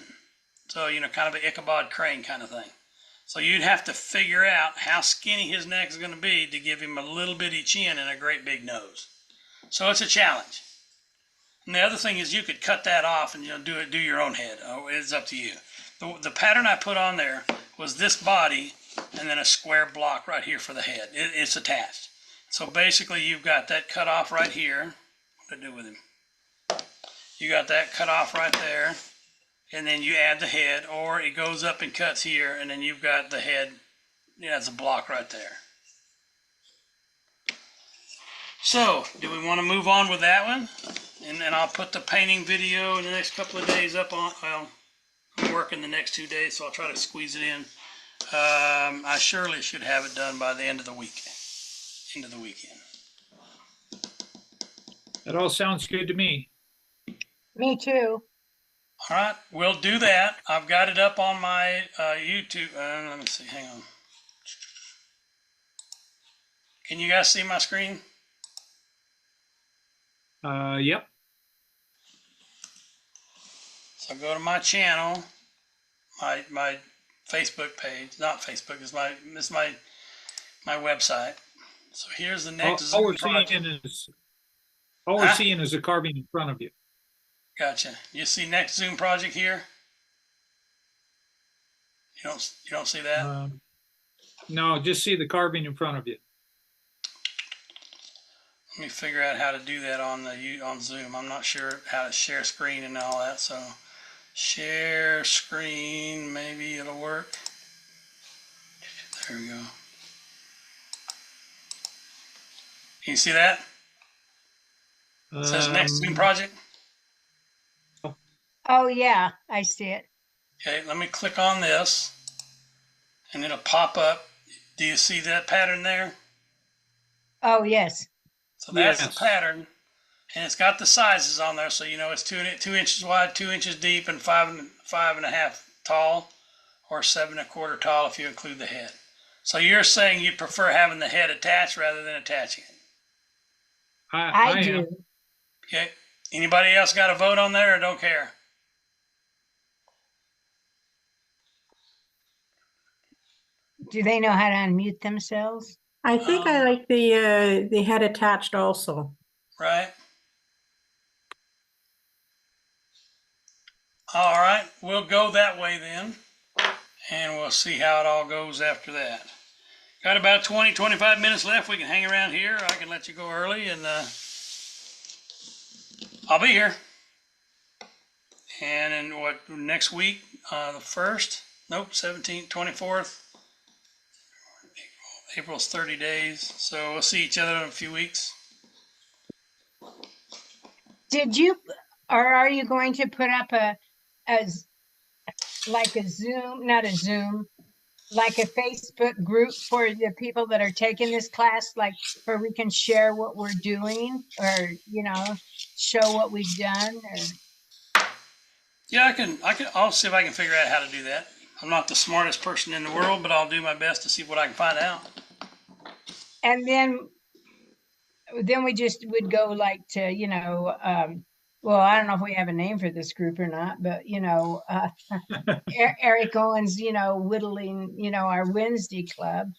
So, you know, kind of an Ichabod Crane kind of thing. So you'd have to figure out how skinny his neck is going to be to give him a little bitty chin and a great big nose. So it's a challenge. And the other thing is you could cut that off and, you know, do your own head. Oh, it's up to you. The pattern I put on there was this body and then a square block right here for the head. It's attached. So basically you've got that cut off right here. What did I do with him? You got that cut off right there. And then you add the head, or it goes up and cuts here, and then you've got the head, yeah, it's a block right there. So, do we want to move on with that one? And then I'll put the painting video in the next couple of days up on, well, I'm working the next 2 days, so I'll try to squeeze it in. I surely should have it done by the end of the week, end of the weekend. That all sounds good to me. Me too. All right, we'll do that. I've got it up on my YouTube. Let me see, hang on. Can you guys see my screen? Yep. So go to my channel, my Facebook page, not Facebook, it's my website. So here's the next All Zoom we're project. seeing is a carving in front of you. Gotcha. You see next Zoom project here? You don't see that? No, just see the carving in front of you. Let me figure out how to do that on Zoom. I'm not sure how to share screen and all that. So share screen, maybe it'll work. There we go. Can you see that? It says next Zoom project. Oh, yeah, I see it. Okay, let me click on this and it'll pop up. Do you see that pattern there? Oh, yes. So that's Yes. the pattern, and it's got the sizes on there. So you know it's 2 inches wide, 2 inches deep, and 5.5 tall, or 7.25 tall if you include the head. So you're saying you prefer having the head attached rather than attaching it? I am. do. Okay. Anybody else got a vote on there or don't care? Do they know how to unmute themselves? I think I like the head attached also. Right. All right, we'll go that way then, and we'll see how it all goes after that. Got about 20, 25 minutes left. We can hang around here. I can let you go early, and I'll be here. And in what, next week, the 1st? Nope, 17th, 24th. April's 30 days, so we'll see each other in a few weeks. Did you, or are you going to put up like a Zoom, not a Zoom, like a Facebook group for the people that are taking this class, like where we can share what we're doing, or, you know, show what we've done? Or... Yeah, I'll see if I can figure out how to do that. I'm not the smartest person in the world, but I'll do my best to see what I can find out. And then we just would go like to, you know, well, I don't know if we have a name for this group or not, but, you know, Eric Owens, you know, whittling, you know, our Wednesday club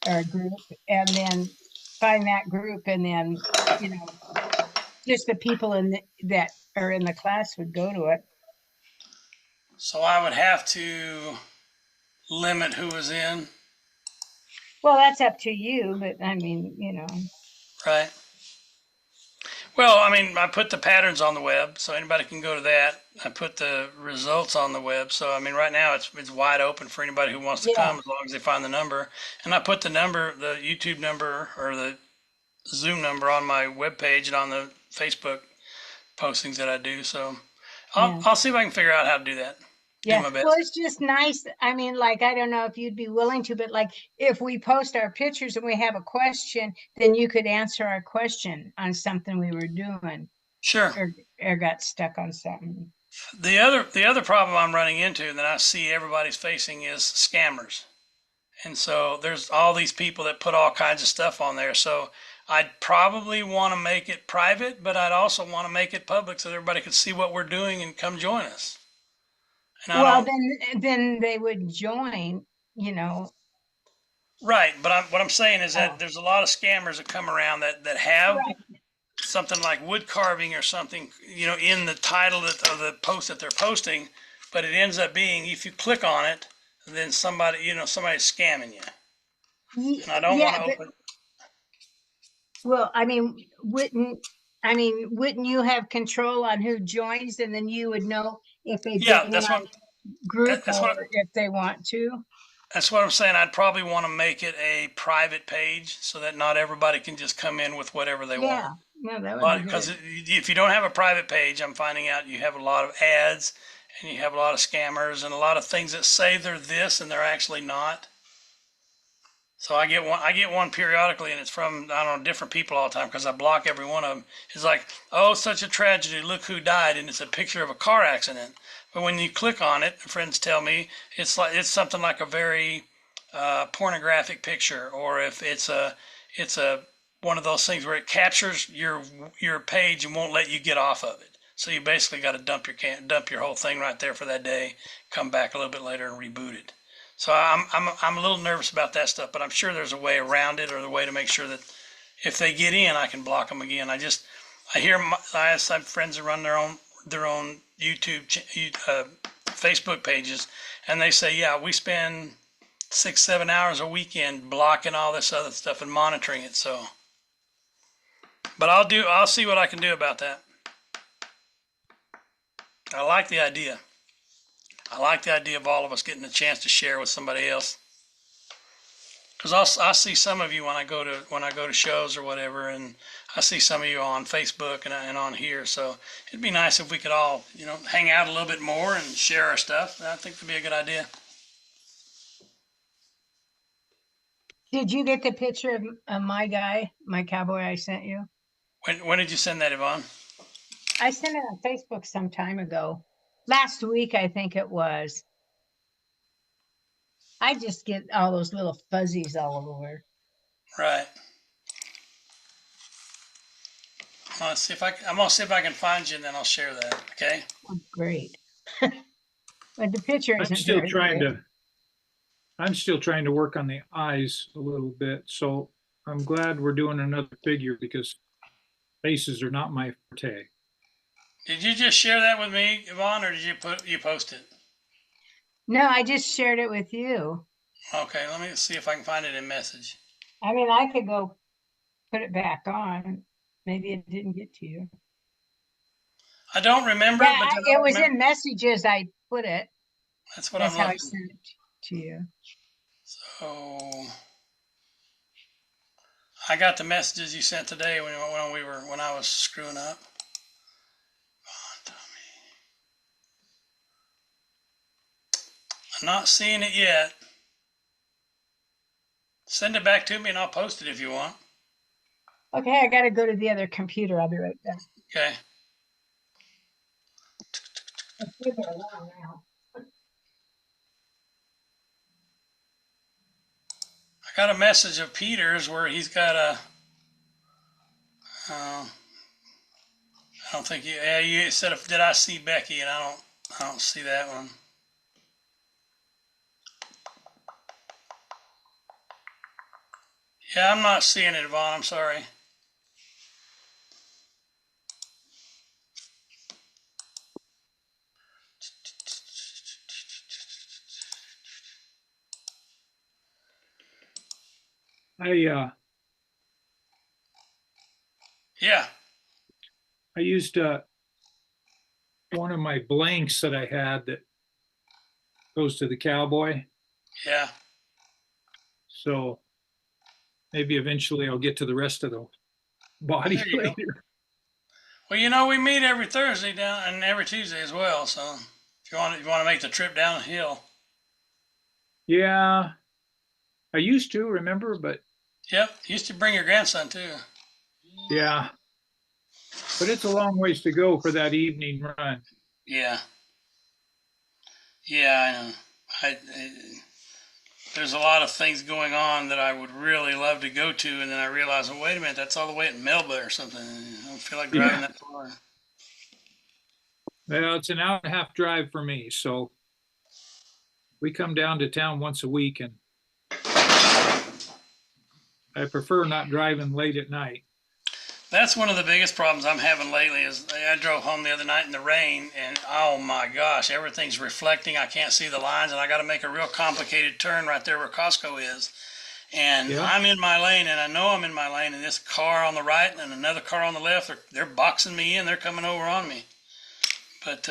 or group, and then find that group, and then, you know, just the people that are in the class would go to it. So I would have to limit who was in, Well, that's up to you, but I mean, you know. right? Well, I mean, I put the patterns on the web, so anybody can go to that. I put the results on the web, so I mean, right now it's wide open for anybody who wants to Yeah. come, as long as they find the number. And I put the number, the YouTube number or the Zoom number, on my webpage and on the Facebook postings that I do. So I'll see if I can figure out how to do that. Yeah, Do my best. well, it's just nice. I mean, like, I don't know if you'd be willing to, but like, if we post our pictures and we have a question, then you could answer our question on something we were doing, Sure. or got stuck on something. The other problem I'm running into that I see everybody's facing is scammers. And so there's all these people that put all kinds of stuff on there. So I'd probably want to make it private, but I'd also want to make it public so everybody could see what we're doing and come join us. And I Well, don't, then they would join, you know. right, but what I'm saying is that Oh, there's a lot of scammers that come around that have right. something like wood carving or something, in the title of the post that they're posting, but it ends up being, if you click on it, then somebody's scamming you. And I don't want Yeah, to but open. well, wouldn't you have control on who joins, and then you would know if they've been Yeah, in our group that's what or if they want to? that's what I'm saying. I'd probably want to make it a private page so that not everybody can just come in with whatever they want. Yeah, no, that would But be because good. if you don't have a private page, I'm finding out you have a lot of ads and you have a lot of scammers and a lot of things that say they're this and they're actually not. So I get one periodically, and it's from, I don't know, different people all the time because I block every one of them. It's like, oh, such a tragedy, look who died, and it's a picture of a car accident. But when you click on it, friends tell me it's something like a very pornographic picture, or if it's a one of those things where it captures your page and won't let you get off of it. So you basically got to dump your whole thing right there for that day, come back a little bit later and reboot it. So I'm a little nervous about that stuff, but I'm sure there's a way around it or a way to make sure that if they get in, I can block them again. I have some friends that run their own Facebook pages, and they say, yeah, we spend 6-7 hours a weekend blocking all this other stuff and monitoring it. So, but I'll see what I can do about that. I like the idea. I like the idea of all of us getting a chance to share with somebody else. Because I see some of you when I go to shows or whatever, and I see some of you on Facebook and on here. So it'd be nice if we could all hang out a little bit more and share our stuff. I think it'd be a good idea. Did you get the picture of my guy, my cowboy I sent you? When did you send that, Yvonne? I sent it on Facebook some time ago. Last week, I think it was. I just get all those little fuzzies all over. Right. Let's see if I'm gonna see if I can find you, and then I'll share that. Okay. Oh, great. But the picture I'm isn't still very trying good. to, I'm still trying to work on the eyes a little bit. So I'm glad we're doing another figure because faces are not my forte. Did you just share that with me, Yvonne, or did you post it? No, I just shared it with you. Okay. Let me see if I can find it in message. I mean, I could go put it back on. Maybe it didn't get to you. I don't remember it, Yeah, but then it I was remember. in messages. I put it. That's what I'm That's how I looking. sent it to you. So I got the messages you sent today when I was screwing up. I'm not seeing it yet. Send it back to me and I'll post it if you want. Okay, I got to go to the other computer. I'll be right back. Okay. It's been there a while now. I got a message of Peter's where he's got a. I don't think you. Yeah, you said, "Did I see Becky?" And I don't see that one. Yeah, I'm not seeing it, Yvonne. I'm sorry. I Yeah, I used one of my blanks that I had that goes to the cowboy. yeah. So maybe eventually I'll get to the rest of the body There you go. later. Well, we meet every Thursday down and every Tuesday as well. So if you want to make the trip down the hill. Yeah, I used to remember, but Yep. Used to bring your grandson too. yeah, but it's a long ways to go for that evening run. Yeah. Yeah, I know. I there's a lot of things going on that I would really love to go to, and then I realized, well, wait a minute, that's all the way at Melba or something. I don't feel like driving that far. Well, it's an hour and a half drive for me, so we come down to town once a week, and I prefer not driving late at night. That's one of the biggest problems I'm having lately is I drove home the other night in the rain, and oh my gosh, everything's reflecting. I can't see the lines, and I got to make a real complicated turn right there where Costco is. And Yeah. I'm in my lane, and I know I'm in my lane, and this car on the right and another car on the left, they're boxing me in. They're coming over on me. But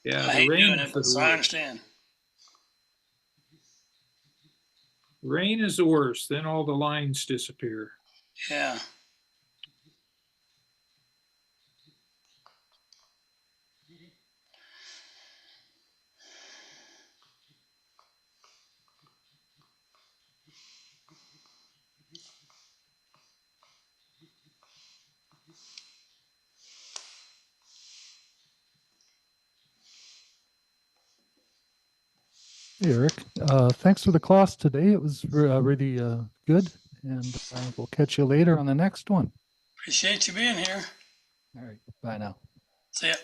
Yeah, I the hate rain doing is it, the but so I worst. understand. Rain is the worst. Then all the lines disappear. Yeah. Hey, Eric, thanks for the class today. It was really good, and we'll catch you later on the next one. Appreciate you being here. All right, bye now. See ya.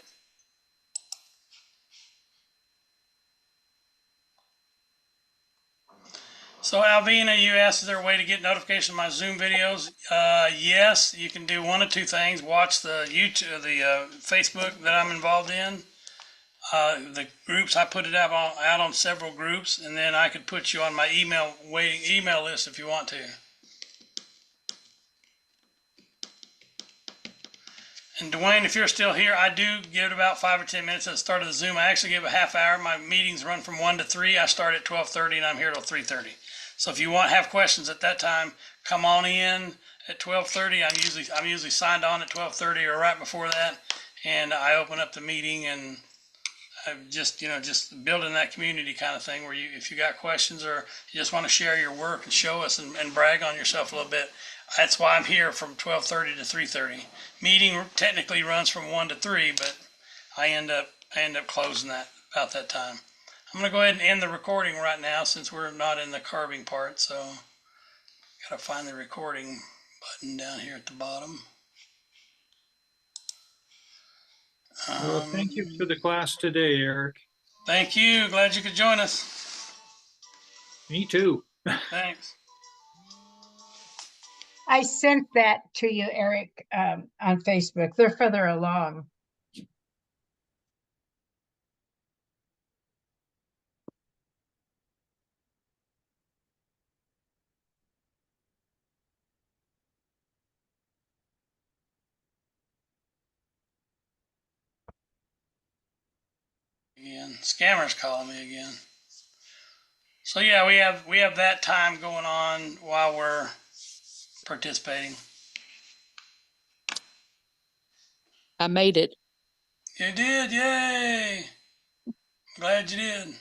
So Alvina, you asked, is there a way to get notification of my Zoom videos? Yes, you can do one of two things. Watch the YouTube, the Facebook that I'm involved in. The groups, I put it out on several groups, and then I could put you on my email list if you want to. And Dwayne, if you're still here, I do give it about 5 or 10 minutes at the start of the Zoom. I actually give a half hour. My meetings run from 1 to 3. I start at 12:30 and I'm here till 3:30. So if you have questions at that time, come on in at 12:30. I'm usually signed on at 12:30 or right before that, and I open up the meeting, and I'm just building that community kind of thing where if you got questions or you just want to share your work and show us and brag on yourself a little bit. That's why I'm here from 12:30 to 3:30. Meeting technically runs from 1 to 3, but I end up closing that about that time. I'm gonna go ahead and end the recording right now since we're not in the carving part. So gotta find the recording button down here at the bottom. Well, thank you for the class today, Eric. Thank you. Glad you could join us. Me too. Thanks. I sent that to you, Eric, on Facebook. They're further along. Again, scammers calling me again. So yeah, we have that time going on while we're participating. I made it. You did, yay! Glad you did.